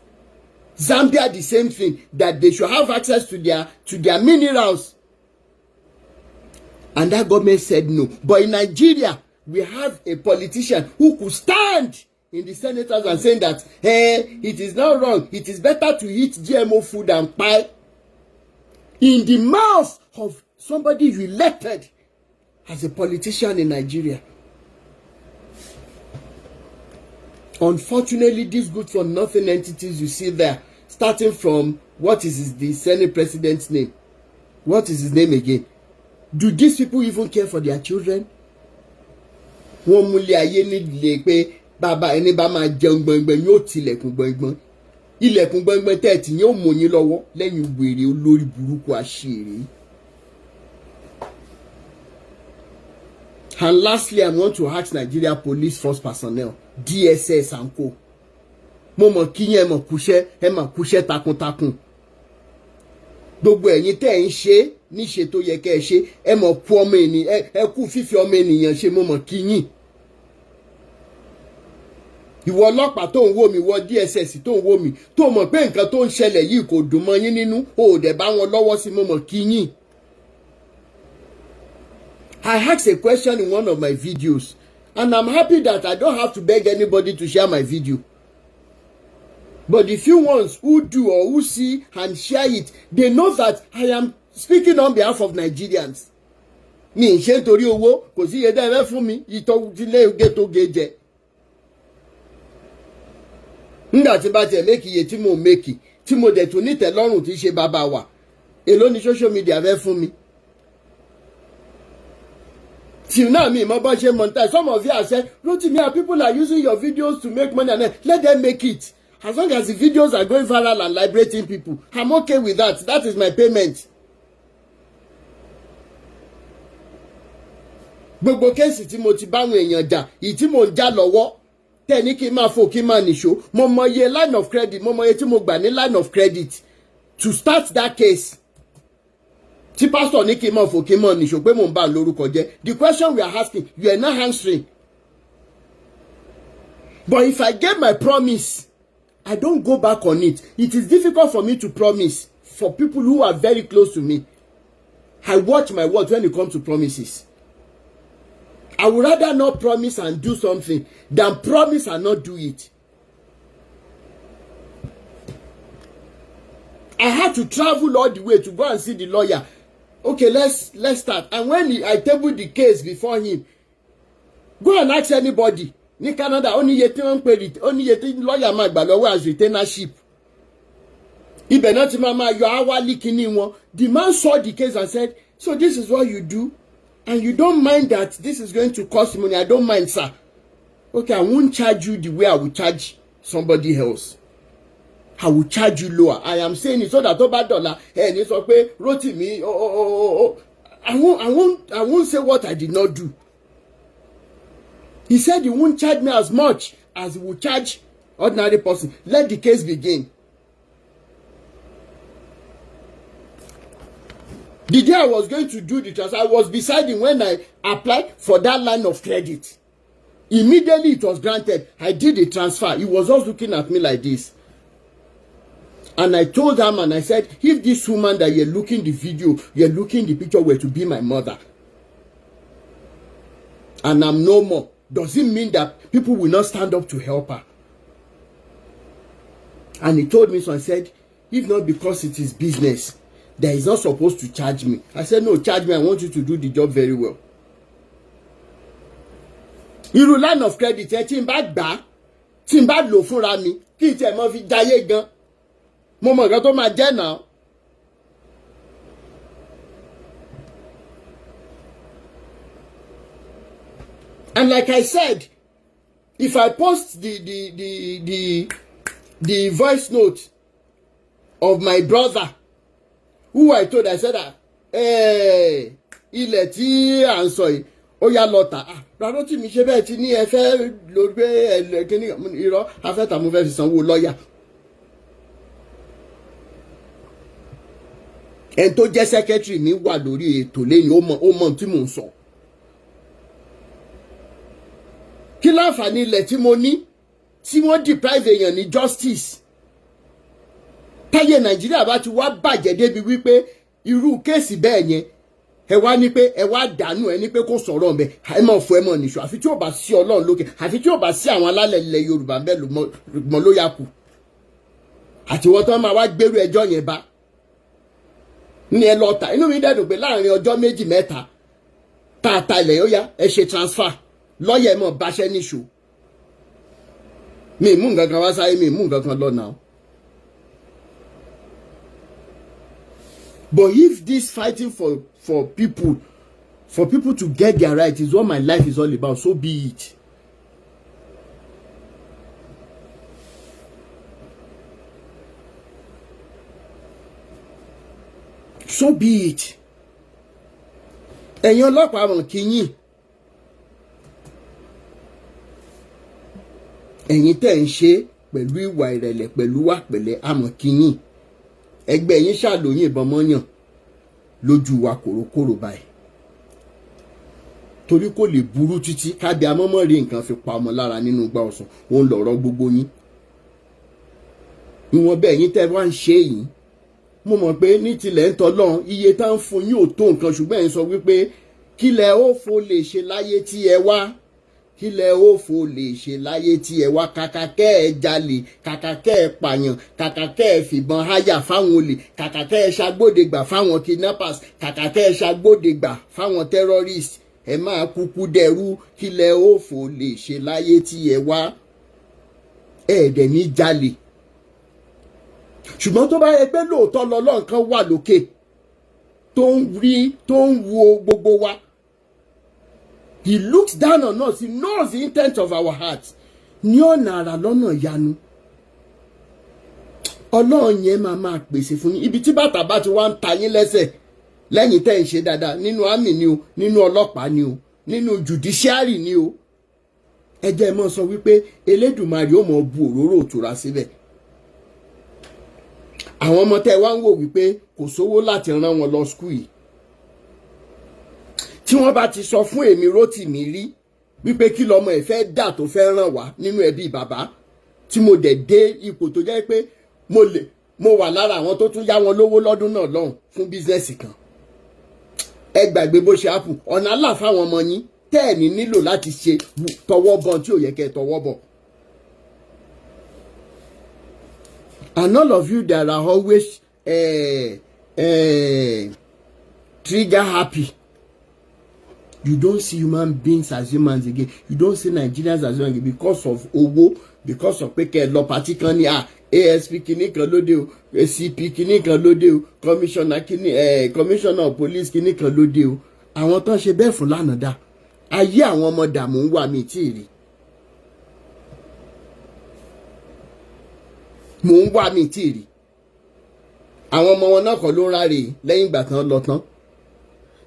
Zambia the same thing, that they should have access to their minerals. And that government said no. But in Nigeria, we have a politician who could stand in the senators and saying that, hey, it is not wrong. It is better to eat GMO food than pie. In the mouth of somebody you elected as a politician in Nigeria. Unfortunately, these good for nothing entities you see there, starting from, what is the Senate president's name? What is his name again? Do these people even care for their children? Wọ́n múlẹ̀ ayé nílé pé bàbá ẹni bá máa jẹun gbọ̀ngbọ̀n yóò tilẹ̀kùn gbọ̀ngbọ̀n. Ilẹ̀kùn gbọ̀ngbọ̀n tẹ́ẹ̀tì yóò mú yín lọ́wọ́ lẹ́yìn wèrè olórí burúkú àṣírí. And lastly, I want to ask Nigeria Police Force personnel, DSS and co. Mo mọ̀ kí yín ẹ mọ̀ kúṣẹ́ takuntakun. Gbogbo ẹ̀yin tẹ́ ń ṣe níṣe tó yẹ kẹ́ ẹ ṣe, ẹ mọ̀ kú ọmọ ènìyàn, ẹ kú fífi ọmọ ènìyàn ṣe, mo mọ̀ kí yín. Ìwọ ọlọ́pàá tó ń wò mí, ìwọ DSS tó ń wò mí, tó mọ̀ pé nǹkan tó ń ṣẹlẹ̀ yìí kò dùn mọ́ yín nínú, ó dẹ̀ bá wọn lọ́wọ́ sí, mo mọ̀ kí yín. I asked a question in one of my videos, and I'm happy that I don't have to beg anybody to share my video. But the few ones who do or who see and share it, they know that I am speaking on behalf of Nigerians. Mi ń ṣe nítorí owó, kò sí iye dẹ́rẹ́ fún mi, ìtọ́ ilé oge tó ge jẹ. Nígbà tí bá tiẹ̀ mékì iye tí mo mékì, tí mo dẹ̀ tún nítẹ̀lọ́rùn tí ṣe bàbá wa, èló ni social media fẹ́ fún mi. Till now, me, my budget monetize. Some of you have said, Rotimi, people are using your videos to make money, and then let them make it. As long as the videos are going viral and liberating people, I'm okay with that. That is my payment. Gbogbo kéèsì tí mo ti báwọn èèyàn jà, ìyí tí mo ń jà lọ́wọ́, tẹ́ ní kí n máa fò kí n máa nìṣó, mo mọ iye line of credit, mo mọ iye tí mo gbà ní line of credit to start that case. Tí pastor ní kí n máa fò kí n máa nìṣó pé mò ń bá lórúkọ jẹ́. The question we are asking, you are not answering. But if I get my promise, I don't go back on it. It is difficult for me to promise for people who are very close to me. I watch my words when it comes to promises. I would rather not promise and do something than promise and not do it. I had to travel all the way to go and see the lawyer. Okay, let's start. And when I tabled the case before him, go and ask anybody. Ní Canada, only iye tí wọ́n ń pè it, only iye tí lawyer máa gbà lọ́wọ́ as retainership. Ibẹ̀ náà ti máa yọ hourly kíní wọn. The man saw the case and said, so this is what you do? And you don't mind that this is going to cost money? I don't mind, sir. Okay, I won't charge you the way I will charge somebody else. I will charge you lower. I am saying it so that over dollar, and it's okay, Rotimi, I won't say what I did not do. He said he won't charge me as much as he will charge ordinary person. Let the case begin. The day I was going to do the transfer, I was beside him when I applied for that line of credit. Immediately it was granted. I did the transfer. He was just looking at me like this. And I told him and I said, if this woman that you're looking the video, you're looking the picture were to be my mother, and I'm no more, does it mean that people will not stand up to help her? And he told me, so I said, if not because it is business, that he's not supposed to charge me. I said, no, charge me. I want you to do the job very well. Irú line of credit tí n bá gbà, tí n bá lò fúnra mi, kí n tiẹ̀ mọ́ fi jayé gan. Mo mọ̀ nǹkan tó máa jẹ́ náà. And like I said, if I post the voice note of my brother, who I told, I said that, ilẹ̀ tí à ń sọ yìí, ó yá lọ tà. Rotimi ṣe bẹ́ẹ̀ ti ní ẹ fẹ́ lò gbé kíní irọ́ afẹ́ta mo fẹ́ fi sanwó lọ́ọ̀yà. Ẹni tó jẹ́ secretary mi wà lórí ètò lẹ́yìn ó mọ̀ tí mò ń sọ. Kí láǹfààní ilẹ̀ tí mo ní tí wọ́n deprive èèyàn ní justice? Táyé Nàìjíríà bá ti wá bàjẹ́ débi wípé irú kéèsì bẹ́ẹ̀ yẹn ẹ wá ní pé ẹ wá dànù ẹ ní pé kò sọ̀rọ̀ ọ̀bẹ ẹ mọ̀ fún ẹ mọ̀ nìṣó àfi tí ò bá sí Ọlọ́run lókè àfi tí ò bá sí àwọn alálẹ̀ ilẹ̀ Yorùbá bẹ́ẹ̀ ló ló yà kù àti wọ́n tó máa wá gbérú ẹjọ́ yẹn bá ní ẹ lọ tà. Inú mi dẹ̀dùn pé láàrin ọjọ́ méjì mẹ́ta ta ilẹ̀ yóò yá ẹ ṣe transfer lọ́ọ̀yà ẹ mọ̀ báṣẹ́ níṣó. Mi mú nǹkan kan wá sáyé, mi mú nǹkan kan lọ náà. But if this fighting for people to get their right is what my life is all about, so be it. So be it. Ẹ̀yin ọlọ́pàá mọ̀ kí yín. Ẹ̀yin tẹ́ ń ṣe pẹ̀lú ìwà ìrẹ̀lẹ̀ pẹ̀lú wà pẹ̀lẹ́ àmọ̀ kí yín. Ẹgbẹ́ yín ṣàlòyìn ìbọn mọ́yàn lójú wa kòrókòrò báyìí. Torí kò lè burú títí kábí amọ́mọ́ rí nǹkan fi pa ọmọ lára nínú igbá ọsàn, òun lọ̀rọ̀ gbogbo yín. Ìwọ̀n bẹ́ẹ̀ yín tẹ́ wá ń ṣe yìí. Mo mọ̀ pé ní tilẹ̀ ń tọ́lọ́run iye tá ń fún yín ò tó nǹkan, ṣùgbọ́n ẹ̀ ń sọ wípé kílẹ̀ ó fo lè ṣe láyé tí ẹ wá kílẹ̀ òfò lè ṣe láyé tí ẹ wá, kàkà kẹ́ ẹ jalè, kàkà kẹ́ ẹ pààyàn, kàkà kẹ́ ẹ fìbọn háyà fáwọn olè, kàkà kẹ́ ẹ ṣàgbódegbà fáwọn kidnappers, kàkà kẹ́ ẹ ṣàgbódegbà fáwọn terrorists, ẹ máa kúkú dẹrú, kílẹ̀ òfò lè ṣe láyé tí ẹ wá, ẹ̀ẹ́dẹ̀ ní jalè. Ṣùgbọ́n tó bá yẹ pé lóòótọ́ lọ́lọ́run kan wà lókè tó ń rí, tó ń wo gbogbo wa, he looks down on us, he knows the intent of our hearts, ní ọ̀nà àrà lọ́nà ìyanu. Ọlọ́run yẹn máa pèsè fún yín. Ibi tí bàtà bá ti wá ń ta yín lẹ́sẹ̀ lẹ́yìn tẹ́ ń ṣe dáadáa, nínú àmì ni o, nínú ọlọ́pàá ni o, nínú judiciary ni o, ẹ jẹ́ mọ́ sọ wípé Elédùmarè ó mọ̀ bu òróró òtúra síbẹ̀. Àwọn ọmọ tẹ́ wá ń wò wípé kò sówó láti rán wọn lọ skul yìí, tí wọ́n bá ti sọ fún èmi Rotimi rí wípé kí lọmọ ẹ̀ fẹ́ dà tó fẹ́ ràn wá nínú ẹbí bàbá, tí mo dẹ̀ dé ipò tó jẹ́ pé mo wà lára àwọn tó tún yá wọn lówó lọ́dún náà lọ́hùn fún bísínẹ́sì kan, ẹ gbàgbé bó ṣe ápù, ọ̀nà àlà fáwọn ọmọ yín tẹ́ ẹ̀ ní nílò láti ṣe tọwọ́ bọ̀ tí ò yẹ kẹ́ ẹ tọwọ́ bọ̀. And all of you that are always trigger happy, you don't see human beings as humans again, you don't see Nigerians as humans again because of owó, because of pé kẹ́ ẹ lọ pàtí kan ní ASP kìíní kan lóde o, CP kìíní kan lóde o, commissioner of police kìíní kan lóde o. Àwọn tó ń ṣe bẹ́ẹ̀ fún lánàá dá, ayé àwọn ọmọ dààmú ń wà mí tí ì rí, mò ń wà mí tí ì rí. Àwọn ọmọ wọn náà kọ́ ló ń ráre lẹ́yìn ìgbà tán lọ tán,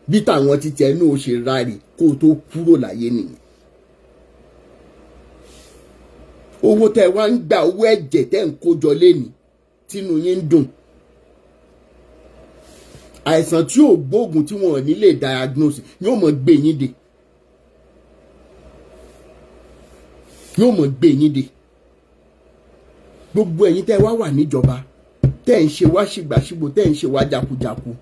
bí tàwọn ti tẹ̀ ní o ṣe ráre kó o tó kúrò láyé nìyẹn. Owó tẹ́ wá ń gbà, owó ẹ̀jẹ̀ tẹ́ ń kójọ léni tínú yín ń dùn. Àìsàn tí ò gbóògùn tí wọn ò ní lè diagnose yóò mọ̀ gbé yín dé, yóò mọ̀ gbé yín dé. Gbogbo ẹ̀yin tẹ́ wá wà níjọba, tẹ́ ń ṣe wá ṣìgbàṣìgbò, tẹ́ ń ṣe wá jakujaku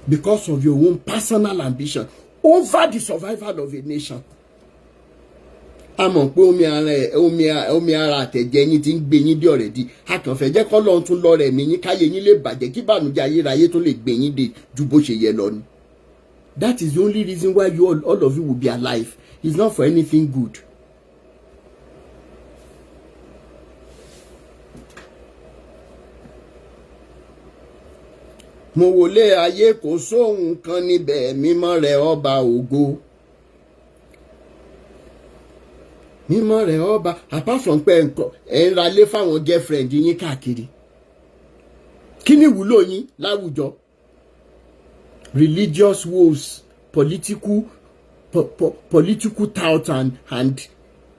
because of your own personal ambition over the survival of a nation. A mọ̀ pé omi ara àtẹ̀jẹ́ yín ti ń gbé yín dé already. A kàn fẹ́ jẹ́ kọ́ lọ́run tún lọ rẹ̀ mí yín káyé yín lè bàjẹ́, kí bànújẹ́ ayérayé tó lè gbé yín dé ju bó ṣe yẹ lọ ni. That is the only reason why you all of you will be alive. It's not for anything good. Mo wòlé ayé kò sóhun kan níbẹ̀, mímọ́ rẹ̀ ọba ògo, mímọ́ rẹ̀ ọba. Apart from pé ẹ̀ ń ralé fáwọn girlfriend yín káàkiri, kí ni ìwúlò yín láwùjọ? Religious wolves, political tout and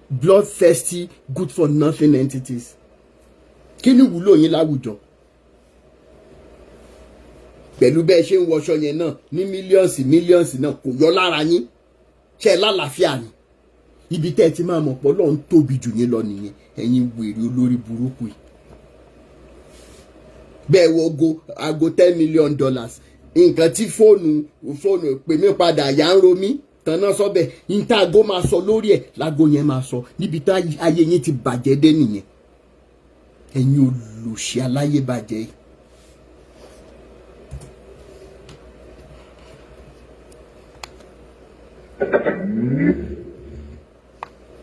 bloodthirsty good for nothing entities. Kí ni ìwúlò yín láwùjọ? Pẹ̀lú bẹ́ẹ̀ ṣe ń wọṣọ yẹn náà ní mílíọ̀nsì náà kò yọ lára yín, ṣe lálàáfíà ni. Ibi tẹ́ ẹ ti máa mọ̀ pọ̀ lọ́n tóbi jù yín lọ nìyẹn, ẹ̀yin wèrè olórí burúkú yìí. Bẹ́ẹ̀ wo aago $10 million, nǹkan tí fóònù pè mí padà yà ń ro mí tanná sọ́bẹ̀, níta aago máa sọ lórí ẹ̀ láago yẹn máa sọ, níbi tá ayé yín ti bàjẹ́ dé nìyẹn. Ẹ̀yin olùṣe aláyé bàjẹ́ yìí.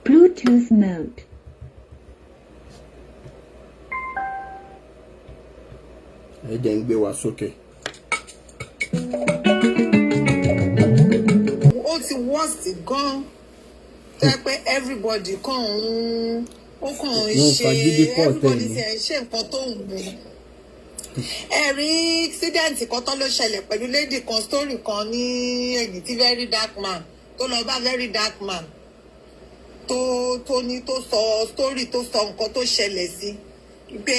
Bluetooth mode. Ẹ jẹ́ ń gbé wa sókè. Ó ti worst gan. Tẹ́ pé everybody kàn ń ṣe, everybody ṣe nǹkan tó ń wù. Ẹ̀rí accident kan tó ló ṣẹlẹ̀ pẹ̀lú lady kan, story kan ní ẹ̀yìn tí very dark man tó lọ bá very dark man tó sọ story, tó sọ nǹkan tó ṣẹlẹ̀ sí pé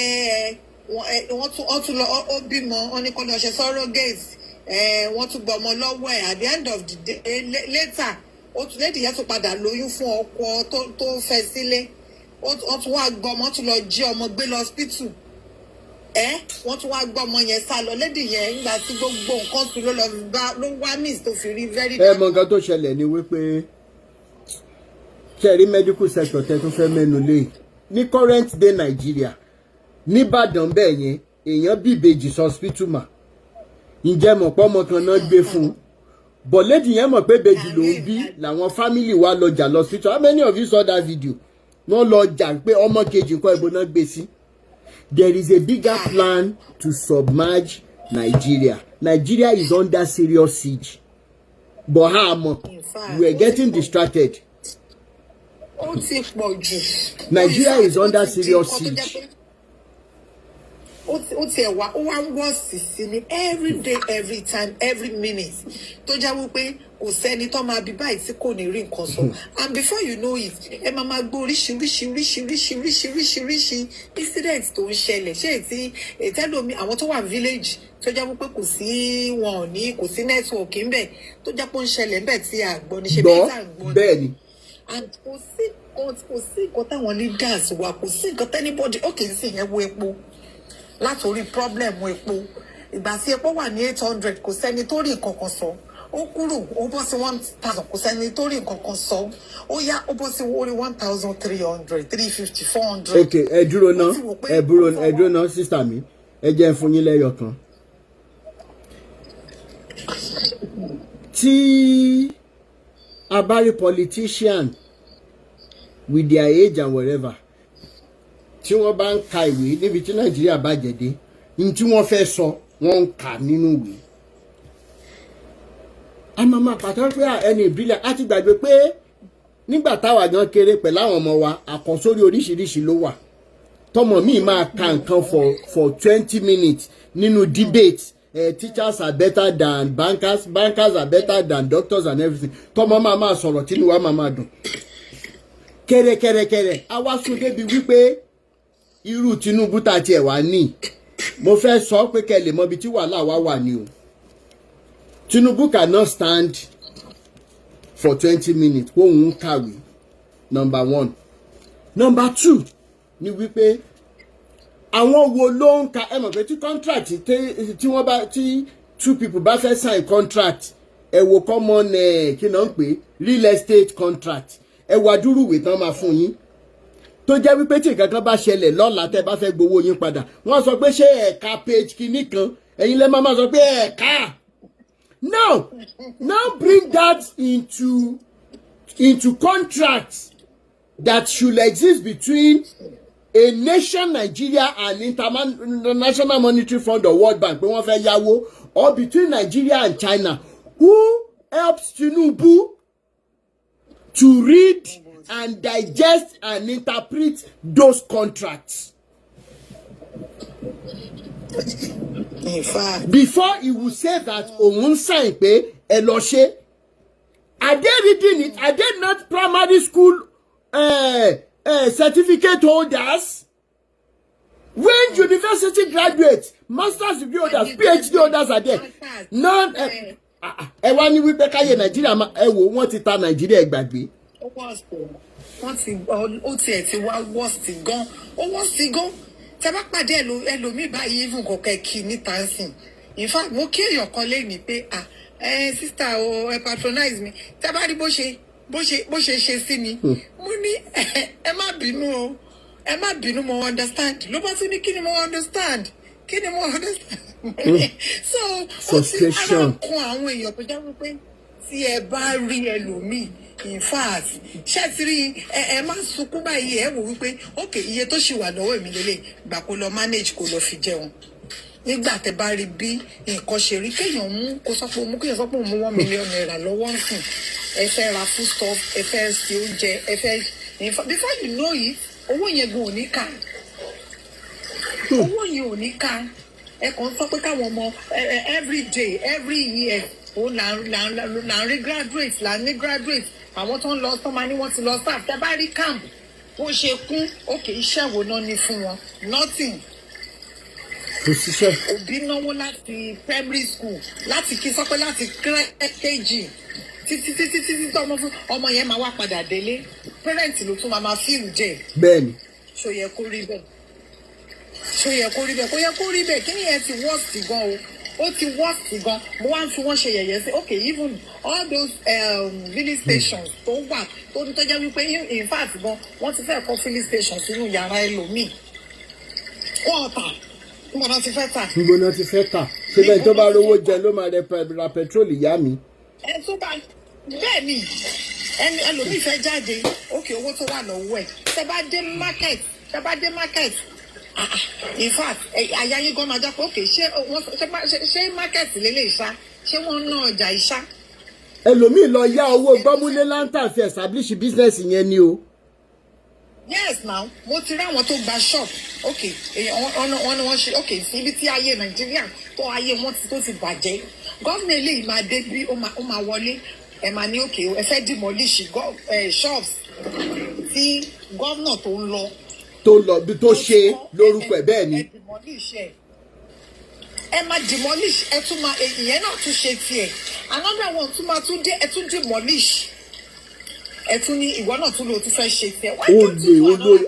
wọ́n tún lọ ó bímọ, wọ́n ní kó lọ ṣe surrogate, wọ́n tún gbọ́ ọmọ lọ́wọ́ ẹ̀. At the end of the day later lady yẹn tún padà lóyún fún ọkọ tó fẹ́ sílé, wọ́n tún wá gbọ́ ọmọ, tún lọ jí ọmọ gbé lọ hospital. wọ́n tún wá gbọ́ ọmọ yẹn sá lọ lady yẹn nígbà tí gbogbo nǹkan sí ló wá miss tó fi rí very ẹ mọ nǹkan tó ṣẹlẹ̀ ni wípé kẹrí medical sector tẹ tó fẹ́ mẹ́nu lé ní current day Nigeria nìbàdàn bẹ́ẹ̀ yẹn èèyàn bí ìbejì hospital mà ǹjẹ́ mọ̀ pé ọmọ kan náà gbé fún un but lady yẹn mọ̀ pé ìbejì ló ń bí làwọn family wa lọ jà lọ hospital. How many of you saw that video? wọ́n lọ jà pé ọmọ kejì nǹkan ìbò náà gbé sí. There is a bigger plan to submerge Nigeria. Nigeria is under serious siege. But we are getting distracted. Nigeria is under serious siege. Ó wá worse sí ni every day, every time, every minute. Tó já wípé kò sẹ́ni tó máa bí báyìí tí kò ní rí nǹkan sọ. And before you know it, ẹ máa gbọ́ oríṣiríṣi incident tó ń ṣẹlẹ̀. Ṣé ti tẹ́lómi àwọn tó wà village tó já wípé kò sí wọn ò ní kò sí network ńbẹ̀ tó já pé ó ń ṣẹlẹ̀ ńbẹ̀ tí a gbọ́ ní ṣe bí tá a gbọ́. Bẹ́ẹ̀ ni. And kò sí nǹkan táwọn leaders wa kò sí nǹkan tẹ́nibọ́dì ó kì í sì yẹn wo epo látòrí problem epo ìgbà tí epo wà ní 800 kò sẹ́ni tó rí nǹkan kan sọ ó kúrò ó bọ́ sí 1000 kò sẹ́ni tó rí nǹkan kan sọ ó yá ó bọ́ sí orí 1300 350 400. ok ẹ dúró náà sísà mi ẹ jẹ́ fún yín lẹ́yọ̀ kan. tí a bá rí politician with their age and whatever tí wọ́n bá ń ka ìwé níbi tí Nàìjíríà bá jẹ̀dé ní tí wọ́n fẹ́ sọ wọ́n ń kà nínú ìwé. a máa pàtàkì pé ẹni ìbílẹ̀ á ti gbàgbé pé nígbà táwa gan kéré pẹ̀lú àwọn ọmọ wa àkọsórí oríṣiríṣi ló wà tọmọ mi máa ka nǹkan for 20 minutes nínú debate teachers are better than bankers are better than doctors and everything tọmọ máa sọ̀rọ̀ tí inú wa máa dùn kẹrẹkẹrẹkẹrẹ a wá sún débi wípé irú Tinubu tá tiẹ̀ wá ní mo fẹ́ sọ pé kẹ́ lè mọ ibi tí wàhálà wa wà ní o. Tinubu cannot stand for 20 minutes kó òun kàwé number 1. Number 2 ni wípé àwọn wo ló ń ka ẹ mọ̀ pé tí contract tí wọ́n bá tí 2 people bá fẹ́ sign contract ẹ wo common kí náà ń pè real estate contract ẹ wá dúró ìwé tán máa fún yín tó jẹ́ wípé tí nǹkan kan bá ṣẹlẹ̀ lọ́la tẹ́ bá fẹ́ gbowó yín padà wọ́n sọ pé ṣé ẹ̀ka page kìíní kan ẹ̀yin lẹ́ máa sọ pé ẹ̀ka. Now bring that into contracts that should exist between a nation Nigeria and International Monetary Fund or World Bank pé wọ́n fẹ́ yáwó or between Nigeria and China. Who helps Tinubu to read and digest and interpret those contracts? In fact, before he will say that òun sign pé ẹ lọ ṣe. Are they reading it? Are they not primary school certificate holders? When university graduates, master's degree holders, PhD holders are there. None. Ẹ wá ní wípé káyé Nàìjíríà ẹ wò wọ́n ti ta Nàìjíríà gbàgbé. Ó tiẹ̀ ti wá worst gan. Ó worst gan. Tẹ́ bá pàdé ẹlòmíì báyìí even kò kẹ́kì níta sìn. In fact, mo kí èèyàn kan lẹ́yìn pé sister o ẹ patronize mi. Tẹ́ bá rí bó ṣe ṣe sí mi. Mo ní ẹ má bínú o. Ẹ má bínú mo understand. Ló bá tún ní kí ni mo understand. So frustration. Ó ti ara kan àwọn èèyàn tó jẹ́ wípé tí ẹ bá rí ẹlòmíì. In fact, ṣẹ́tìrí ẹ má sunkún báyìí ẹ wò wípé ok iye tó ṣì wà lọ́wọ́ èmi lélẹ̀ gbà kó lọ manage kó lọ fi jẹun nígbà tẹ bá rí bí nǹkan ṣe rí kéèyàn mú kó sọ pé kéèyàn sọ pé òun mú 1 million naira lọ́wọ́ ń sìn ẹ fẹ́ ra food stuff ẹ fẹ́ ṣe oúnjẹ ẹ fẹ́ before you know it owó yẹn gan ò ní ká owó yẹn ò ní ká ẹ kàn sọ pé káwọn ọmọ every day every year ó là ń rí graduate là ń ní graduate àwọn tó ń lọ tó máa ní wọ́n ti lọ staff tẹ́ bá rí camp bó ṣe kún òkè iṣẹ́ wo náà ní fún wọn nothing. kò síṣẹ́. òbí náwó láti primary school láti kí sọ pé láti kg títí tọmọ fún ọmọ yẹn máa wá padà délé parent ló tún máa feel jẹ. bẹ́ẹ̀ni. ṣó yẹ kó rí bẹ́ẹ̀ ṣó yẹ kó rí bẹ́ẹ̀ kó yẹ kó rí bẹ́ẹ̀ kí ni yẹn ti worst gan o ó ti worst gan mo wá ń fi wọ́n ṣe yẹ̀yẹ́ sí okay even all those filling stations tó wà tó jẹ́ wípé in fact gan wọ́n ti fẹ́ kọ́ filling stations sínú yàrá ẹlòmíì wọ́n tà níbo náà ti fẹ́ tà. níbo náà ti fẹ́ tà ṣé bẹ́ẹ̀ tó bá rówó jẹ ló máa ra petrol ìyá mi. ẹ tó bá bẹ́ẹ̀ ni ẹlòmíì fẹ́ jáde okay owó tó wà lọ́wọ́ ẹ̀ tẹ́ bá dé market in fact àyà yín gan máa jẹ́ pé okay ṣé market lélẹ̀ ìṣá ṣé wọ́n ná ọjà ìṣá. ẹlòmíì lọ yá owó gbọ́múlé lantern fi establish business yẹn ni o. yes now mo ti rí àwọn tó gba shop okay wọ́n ní wọ́n ṣe okay síbi tí ayé nàìjíríà tó ayé wọn tó ti bàjẹ́ gómìnà eléyìí máa dé bí ó máa wọlé ẹ máa ní okay ẹ fẹ́ demolish shops tí gómìnà tó ń lọ bí tó ṣe lórúkọ ẹ bẹ́ẹ̀ ni. ẹ máa demolish ẹ tún máa ìyẹn náà tún ṣe tiẹ̀ another one tún máa tún dé ẹ tún demolish ẹ tún ní ìwọ náà tún lò tún fẹ́ ṣe tiẹ̀. olórí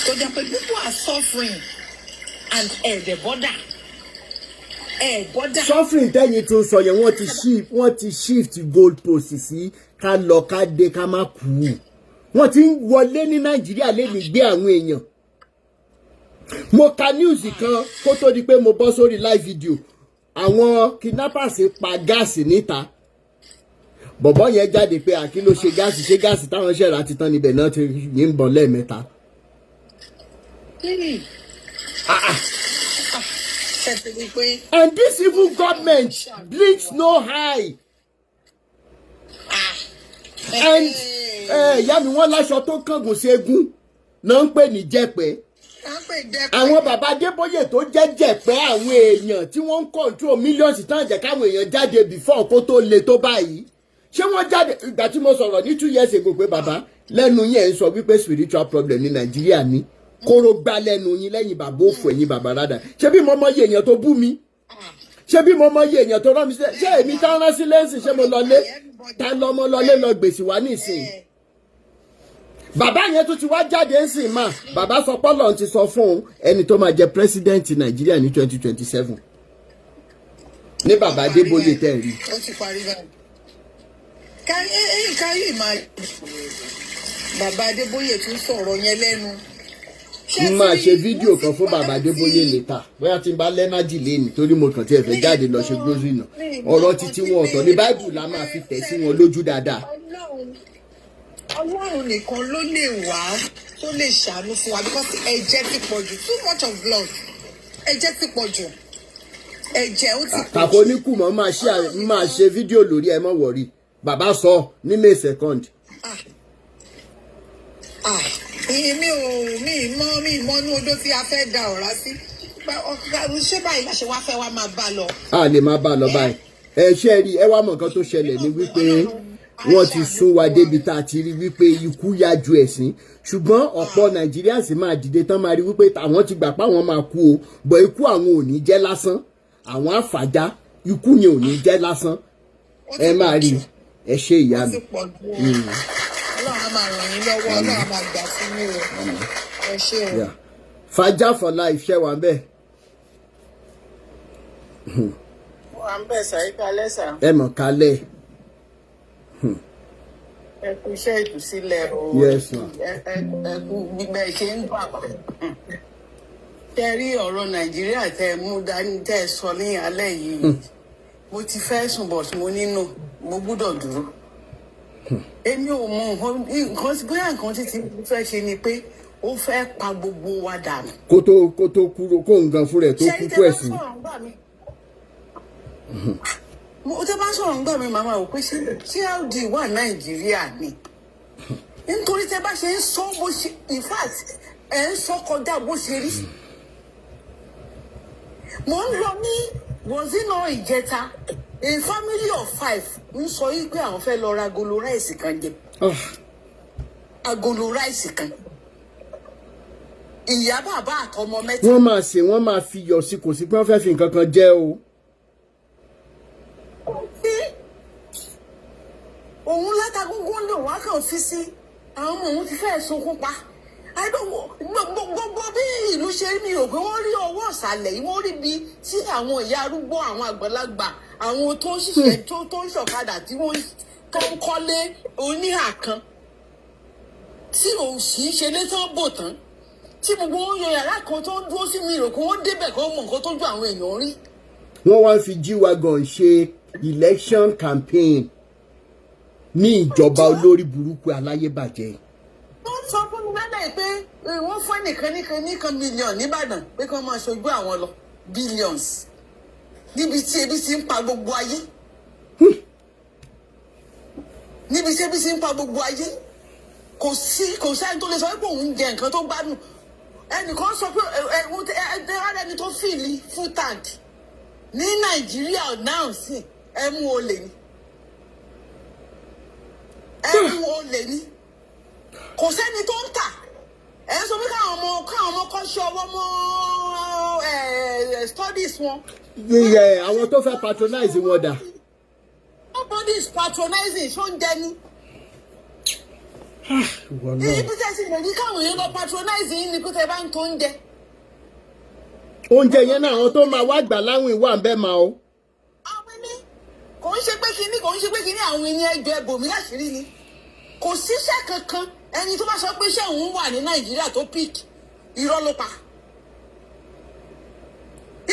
tó jẹ́ pé people are suffering and the border. suffering tẹ́yìn tó ń sọ yẹn wọ́n ti shift gold post sí ká lọ ká dé ká má kú wọ́n ti ń wọlé ní nàìjíríà lè ní gbé àwọn èèyàn. mo ka news kan kó tó di pé mo bọ́ sórí live video àwọn kidnappers pa gáàsì níta bọ̀bọ́ yẹn jáde pé àkí ló ṣe gáàsì táwọn ṣẹ̀rà ti tán níbẹ̀ náà ti yìnbọn lẹ́ẹ̀mẹ́ta. And this evil government blinks no eye. And ìyá mi wọ́n láṣọ tó kángun ṣẹ́gun náà ń pè ní jẹ́pẹ́. Àwọn bàbá Adeboye tó jẹ́ jẹ̀pẹ́ àwọn èèyàn tí wọ́n ń control millions tán jẹ́ káwọn èèyàn jáde before kó tó le tó báyìí. Ṣé wọ́n jáde ìgbà tí mo sọ̀rọ̀ ní 2 years ago pé bàbá lẹ́nu yẹn ń sọ wípé spiritual problem ní Nàìjíríà ní kóró gbá lẹ́nu yín lẹ́yìn bàbá òfò ẹ̀yìn bàbá rádà. Ṣé bí mo mọ iye èèyàn tó bú mi? Ṣé bí mo mọ iye èèyàn tó rán mi sílẹ̀? Ṣé èmi tá rán sí lẹ́sìn ṣé mo lọlé? Ta lọmọ lọlé lọ gbèsè wá nísìn? Bàbá yẹn tó ti wá jáde ń sìn mà bàbá sọ pọ́lọ̀ ti sọ fún ẹni tó máa jẹ president Nàìjíríà ní 2027 ní bàbá Adeboye tẹ̀ rí. Ó ti parí báyìí. Káyé máa bàbá Adeboye tún sọ̀rọ̀ yẹn lẹ́nu. N máa ṣe fídíò kan fún bàbá Adeboye later bóyá tí n bá lẹ́nájì lẹ́nu torí mo kàn tí ẹ fẹ́ jáde lọ ṣe grocery náà ọ̀rọ̀ títí wọn ọ̀tọ̀ ní báìbù la máa fi tẹ̀ sí wọn lójú dáadáa. Ọlọ́run nìkan ló lè wá tó lè ṣàánú fún wa because ẹ̀jẹ̀ ti pọ̀ jù too much of blood ẹ̀jẹ̀ ti pọ̀ jù ẹ̀jẹ̀ ó ti pọ̀ jù. Kàkó oníkùmọ̀ máa ṣe fídíò lórí ẹ mọ̀ wọ̀rí bàbá sọ ní May 2nd. mi mọ inú odó tí a fẹ́ da ọ̀rá sí ṣé báyìí la ṣe wá fẹ́ wá máa bá lọ. A lè máa bá lọ báyìí ẹ ṣe rí ẹ wá mọ nǹkan tó ṣẹlẹ̀ ní wípé wọ́n ti sún wa débi tá a ti rí wípé ikú yá ju ẹ̀sìn ṣùgbọ́n ọ̀pọ̀ Nàìjíríà sì máa dìde tán máa rí wípé àwọn ti gbà pé àwọn máa kú o bọ̀ ikú àwọn ò ní jẹ́ lásán àwọn àfàjá ikú yẹn ò ní jẹ́ lásán ẹ máa rí ẹ ṣe ìyá mi. Ọlọ́run á máa ràn yín lọ́wọ́ Ọlọ́run á máa gbà fún yín o ẹ ṣé o. Fàjà for life ṣẹ́ wà bẹ́ẹ̀. Wà ń bẹ̀ sàyí kalẹ̀ sà. Ẹ mọ̀ kalẹ̀. Ẹ kú iṣẹ́ ìtúsílẹ̀ o. Yes ma. Ẹ kú gbígbẹ́ ṣe ń gbà pa. Tẹ rí ọ̀rọ̀ Nàìjíríà tẹ mú dání tẹ sọ ní alẹ́ yìí. Mo ti fẹ́ sùn bọ̀ tí mo nínú mo gbúdọ̀ dúró. Èmi ò mọ nǹkan bóyá nǹkan títí fẹ́ ṣe ni pé ó fẹ́ pa gbogbo wa dànù. Kó tó kúrò kó nǹkan fún rẹ̀ tó kú kú ẹ̀sìn. Mo tẹ́ bá sọ̀rọ̀ ń gbà mí màmá ò pé ṣé LD wà Nàìjíríà ni. Nítorí tẹ́ bá ṣe ń sọ bó ṣe in fact ẹ̀ ń sọ kọjá bó ṣe rí. Mo ń lọ ní Bozino ìjẹta a family of 5 ń sọ yí pé àwọn fẹ́ lọ ra agolo ráìsì kan jẹ. Agolo ráìsì kan. Ìyá bàbá àtọmọ mẹ́ta. Wọ́n máa fi yọ̀ sí kò sí pé wọ́n fẹ́ fi nǹkan kan jẹ o. Òun látàgógó ń lò wá kàn fi sí àwọn ọmọ òun ti fẹ́ sunkún pa gbogbo bí ìlú ṣe rí mi rò pé wọ́n rí ọwọ́ ìsàlẹ̀ yìí wọ́n rí bí tí àwọn ìyá arúgbó àwọn àgbàlagbà àwọn tó ń ṣiṣẹ́ tó ń ṣọ̀kadà tí wọ́n tó ń kọ́lé oníhà kan tí òun sì ń ṣe lé tán bò tán tí gbogbo wọn yan yàrá kan tó ń dúró sí mi rò pé wọ́n débẹ̀ kó mọ nǹkan tó ju àwọn èèyàn rí. wọ́n wá fi G-Wagon ṣe election campaign ní ìjọba olórí burúkú aláyébàjẹ́. wọ́n sọ fún mi lálẹ́ pé wọ́n fún ẹnìkan mílíọ̀nù nìbàdàn pé kí wọ́n máa ṣojú àwọn lọ billions níbi tí ebi ti ń pa gbogbo ayé níbi tí ebi ti ń pa gbogbo ayé kò sẹ́ni tó lè sọ pé òun jẹ nǹkan tó gbádùn ẹnìkan sọ pé ẹni tó fìlì full tank ní Nàìjíríà náà sí ẹmu olè ni kò sẹ́ni tó ń tà ẹ sọ pé káwọn ọmọ kan ṣe ọwọ́ mọ́ studies wọn. àwọn tó fẹ́ patronize wọn dà. nobody is patronizing ṣó ń jẹ ní. ibi tẹ́ sì lè ní káwọn èèyàn lọ patronize yín ni kó tẹ bá ń tó oúnjẹ. oúnjẹ yẹn náà àwọn tó máa wá gbà láwìn wà ń bẹ́ẹ̀ máa o. àwọn ní kò ń ṣe pé kinní àwọn ènìyàn ẹjọ́ ẹbòmí láṣìírí ni kò síṣẹ́ kankan ẹni tó bá sọ pé iṣẹ́ òun wà ní Nàìjíríà tó pick irọ́ ló pa.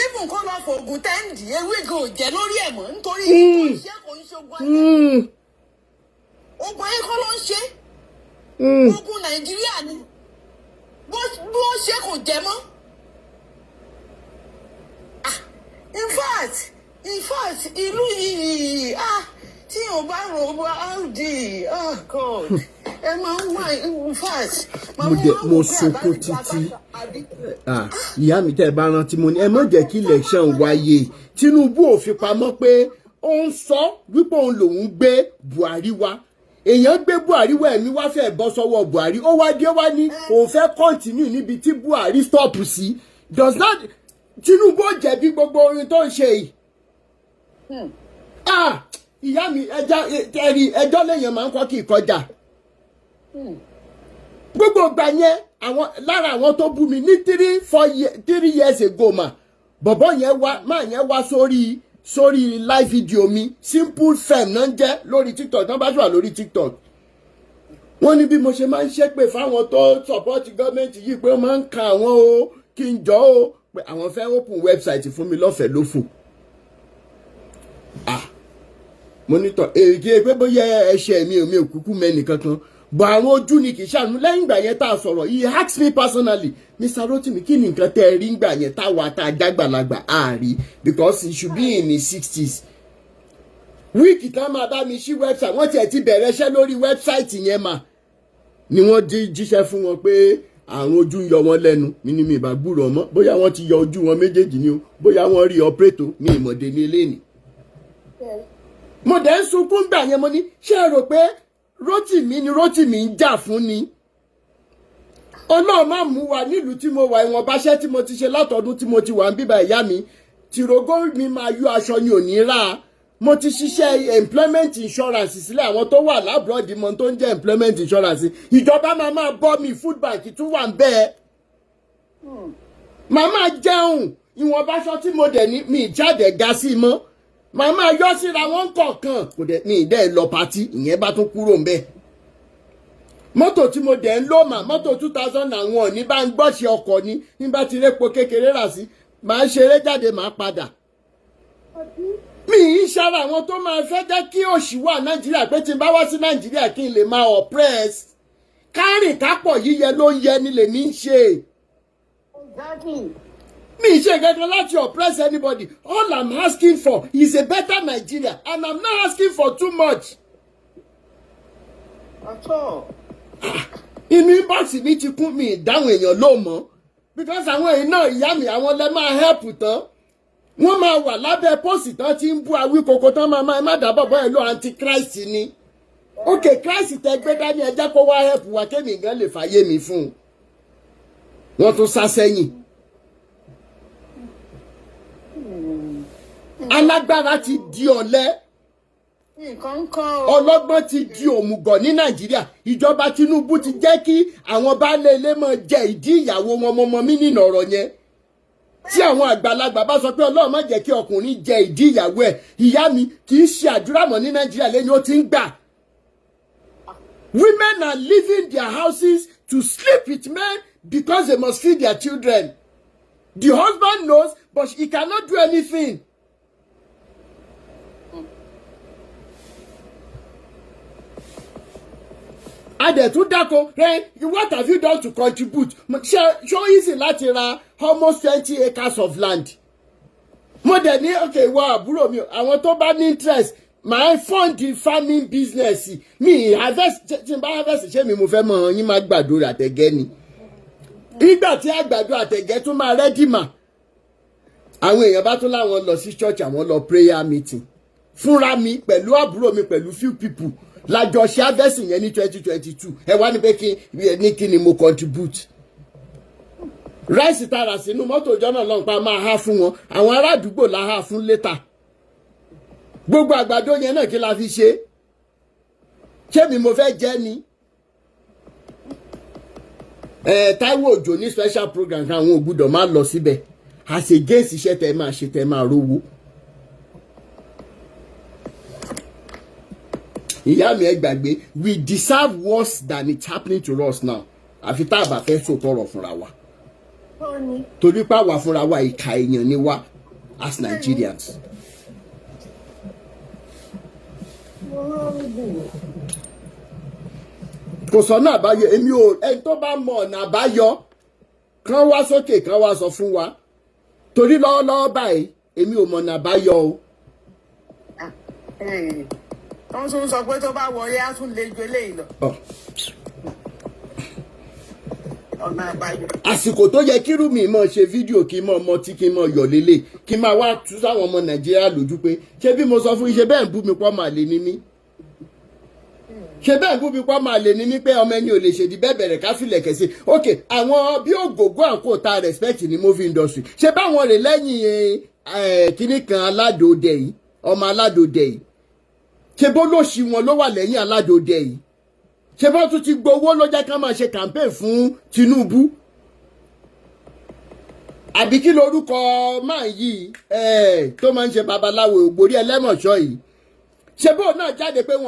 even kó lọ fògùn tẹ́ǹdì ewé gan ò jẹ́ lórí ẹ̀ mọ́ nítorí iṣẹ́ kò ń ṣe ogun ayé. ogun ayé kọ́ ló ń ṣe ogun Nàìjíríà ni bó ṣe kò jẹ́ mọ́. in fact ìlú yìí tí o bá rò ó bá áùdì God ẹ máa ń wá in fact. mo sunkún títí ìyá mi tẹ́ ẹ bá rántí mo ní ẹ má jẹ́ kí election wáyé Tinubu ò fi pamọ́ pé ó ń sọ wípé òun lòún gbé Buhari wá èèyàn gbé Buhari wá ẹ̀mí wá fẹ́ bọ́ sọ́wọ́ Buhari ó wá dé wá ní òun fẹ́ continue níbi tí Buhari stop sí does that Tinubu ó jẹ̀bi gbogbo orin tó ń ṣe yìí. Ìyá mi ẹjọ́ lèèyàn máa ń kọ́ kí ìkọjá. Gbogbo ìgbà yẹn lára àwọn tó bú mi ní 3 years ago bọ̀bọ̀ yẹn wá sórí live video mi simple fem náà ń jẹ́ lórí TikTok náà bá wà lórí TikTok. Wọ́n ní bí mo ṣe máa ń ṣépè fáwọn tó support gọ́ọ̀mẹ̀ntì yìí pé ó máa ń ka àwọn o kí n jọ o pé àwọn fẹ́ open website fún mi lọ́fẹ̀ẹ́ lófò. Monitor èyí pé bóyá ẹ̀ṣẹ̀ mi ò kúkú mẹ́ni kankan bọ̀ àwọn ojú ni kì í ṣàánú lẹ́yìn ìgbà yẹn tá a sọ̀rọ̀ he asked me personally Mr. Rotimi kí ni nǹkan tẹ́ ẹ rí ìgbà yẹn táwa tá a jágbàlagbà àárí because he should be in his 60s. wíìkì tá máa bá mi ṣí website wọ́n tiẹ̀ ti bẹ̀rẹ̀ iṣẹ́ lórí website yẹn ni wọ́n jíṣẹ́ fún wọn pé àrùn ojú ń yọ wọn lẹ́nu mi ìbá gbúrò ọmọ bóyá wọ́n ti yọ ojú wọn méjèèjì ni o bóyá wọ́n rí ọpẹ́tò ní ìmọ̀dé ní eléyìí. mo dẹ̀ ń sunkún gbà yẹn mo ní ṣé ẹ rò pé Rotimi ń jà fún ni Ọlọ́run má mú wa nílùú tí mo wà ìwọ̀nba iṣẹ́ tí mo ti ṣe látọdún tí mo ti wà ń bíbá ìyá mi tìrógó mi máa yọ aṣọ ni ò ní rà mo ti ṣiṣẹ́ employment insurance sílẹ̀ àwọn tó wà lábúrọ̀dì mọ́ tó ń jẹ́ employment insurance ìjọba máa bọ́ mi food bank tún wà ń bẹ́ẹ̀ màmá jẹun ìwọ̀nba aṣọ tí mo dẹ̀ ní mi jáde ga sí mọ́ màmá yọ síra wọn kọ̀ọ̀kan kò dẹ̀ ní ìdẹ́ lọ pátí ìyẹn bá tún kúrò ń bẹ́ẹ̀ mọ́tò tí mo dẹ̀ ń lò mọ́tò 2001 ní bá ń gbọ́ṣe ọkọ̀ ni ní bá ti répo kékeré rà sí màá ṣeré jáde màá padà. mi ń ṣara àwọn tó máa fẹ́ jẹ́ kí òṣì wà Nàìjíríà pé tí n bá wá sí Nàìjíríà kí n lè máa oppress kárìn kápọ̀ yíyẹ ló ń yẹ ni lèmi ń ṣe. mi ń ṣe gẹ́gẹ́ láti oppress anybody all I'm asking for is a better Nigeria and I'm not asking for too much. inú inbox mi ti kún mi ìdáhùn èèyàn ló mọ̀ because àwọn èèyàn náà ìyá mi àwọn lè máa help tán wọ́n máa wà lábẹ́ pósì tán tí ń bú Awíkoko tán máa má dábọ̀ bọ́ ẹ̀ lọ antichrist ni ok Christ tẹ gbé dání ẹ jẹ́ kó wá help wa kémi gan lè fàyè mi fún un wọ́n tún sá sẹ́yìn alágbára ti di ọ̀lẹ ọlọ́gbọ́n ti di òmùgọ̀ ní Nàìjíríà. Ìjọba Tinubu ti jẹ́ kí àwọn baálé ilé máa jẹ ìdí ìyàwó wọn mọ́mọ́ mí nínú ọ̀rọ̀ yẹn. Tí àwọn àgbàlagbà bá sọ pé Ọlọ́run má jẹ́ kí ọkùnrin jẹ ìdí ìyàwó ẹ̀, ìyá mi kì í ṣe àdúrà mọ́ ní Nàìjíríà lẹ́yìn ó ti ń gbà. Women are leaving their houses to sleep with men because they must feed their children. The husband knows, but he cannot do anything. Adẹ̀tún dáko, hey, what have you done to contribute? Show easy láti ra almost 20 acres of land. Mo dẹ̀ ní, okay, wá àbúrò mi, àwọn tó bá ní interest, my fund the farming business. Mi harvest, tí n bá harvest ṣé mi mo fẹ́ mọ̀ yín máa gbàdo àtẹ̀gẹ́ ni. Nígbà tí àgbàdo àtẹ̀gẹ́ tún máa rẹ́dì mà. Àwọn èèyàn bá tún láwọn lọ sí church, àwọn lọ prayer meeting. Fúnra mi pẹ̀lú àbúrò mi pẹ̀lú few people. Lájọ ṣe harvest yẹn ní 2022. Ẹ wá ní pé kí ni mo contribute. Rice tara sínú mọ́tò jọ́nà lọ́n pa máa há fún wọn. Àwọn ará àdúgbò la há fún later. Gbogbo àgbàdo yẹn náà kí la fi ṣe. Ṣé mi mo fẹ́ jẹ ni? Táíwò Òjó ní special program kan àwọn ò gbọ́dọ̀ máa lọ síbẹ̀. As against iṣẹ́ tẹ́ máa ṣe tẹ́ máa rówó. Ìyá mi ẹ gbàgbé, we deserve worse than it's happening to us now. Àfi tá a bá fẹ́ sòtọrọ fúnra wa. Torí pé àwa fúnra wa ìka èèyàn ni wá as Nigerians. Kò sọ́nà àbáyọ, èmi ò ẹni tó bá mọ ọ̀nà àbáyọ kán wá sókè kán wá sọ fún wa. Torí lọ́wọ́lọ́wọ́ báyìí èmi ò mọ̀nà àbáyọ o. Wọ́n tún sọ pé tó bá wọlé á tún lè ju eléyìí lọ. Ọ̀nà àbáyọ. Àsìkò tó yẹ kí Rúmi mọ̀ ṣe fídíò kí mọ̀ ọmọ tí kí mọ̀ yọ̀ lélẹ̀ kí máa wá tú sáwọn ọmọ Nàìjíríà lójú pé ṣé bí mo sọ fún iṣẹ́ bẹ́ẹ̀ ń bú mi pọ́ máa lè ní mí. Ṣé bẹ́ẹ̀ ń bú mi pọ́ máa lè ní mí pé ọmọ ẹni ò lè ṣèdí bẹ́ẹ̀ bẹ̀rẹ̀ ká filẹ̀ kẹ̀sí. Ok, àwọn bí ògògó àǹkó ta respect ní movie industry. Ṣé báwọn rè lẹ́yìn kíní kan aládòde yìí ọmọ aládòde yìí. Ṣé bó lòṣì wọn ló wà lẹ́yìn aládòde yìí. Ṣé bó tún ti gbowó ló jẹ́ ká máa ṣe campaign fún Tinubu. Àbí kí lorúkọ máa yìí tó máa ń ṣe babaláwo ògbórí ẹlẹ́mọ̀ṣọ́ yìí. Ṣé bó náà jáde pé wọn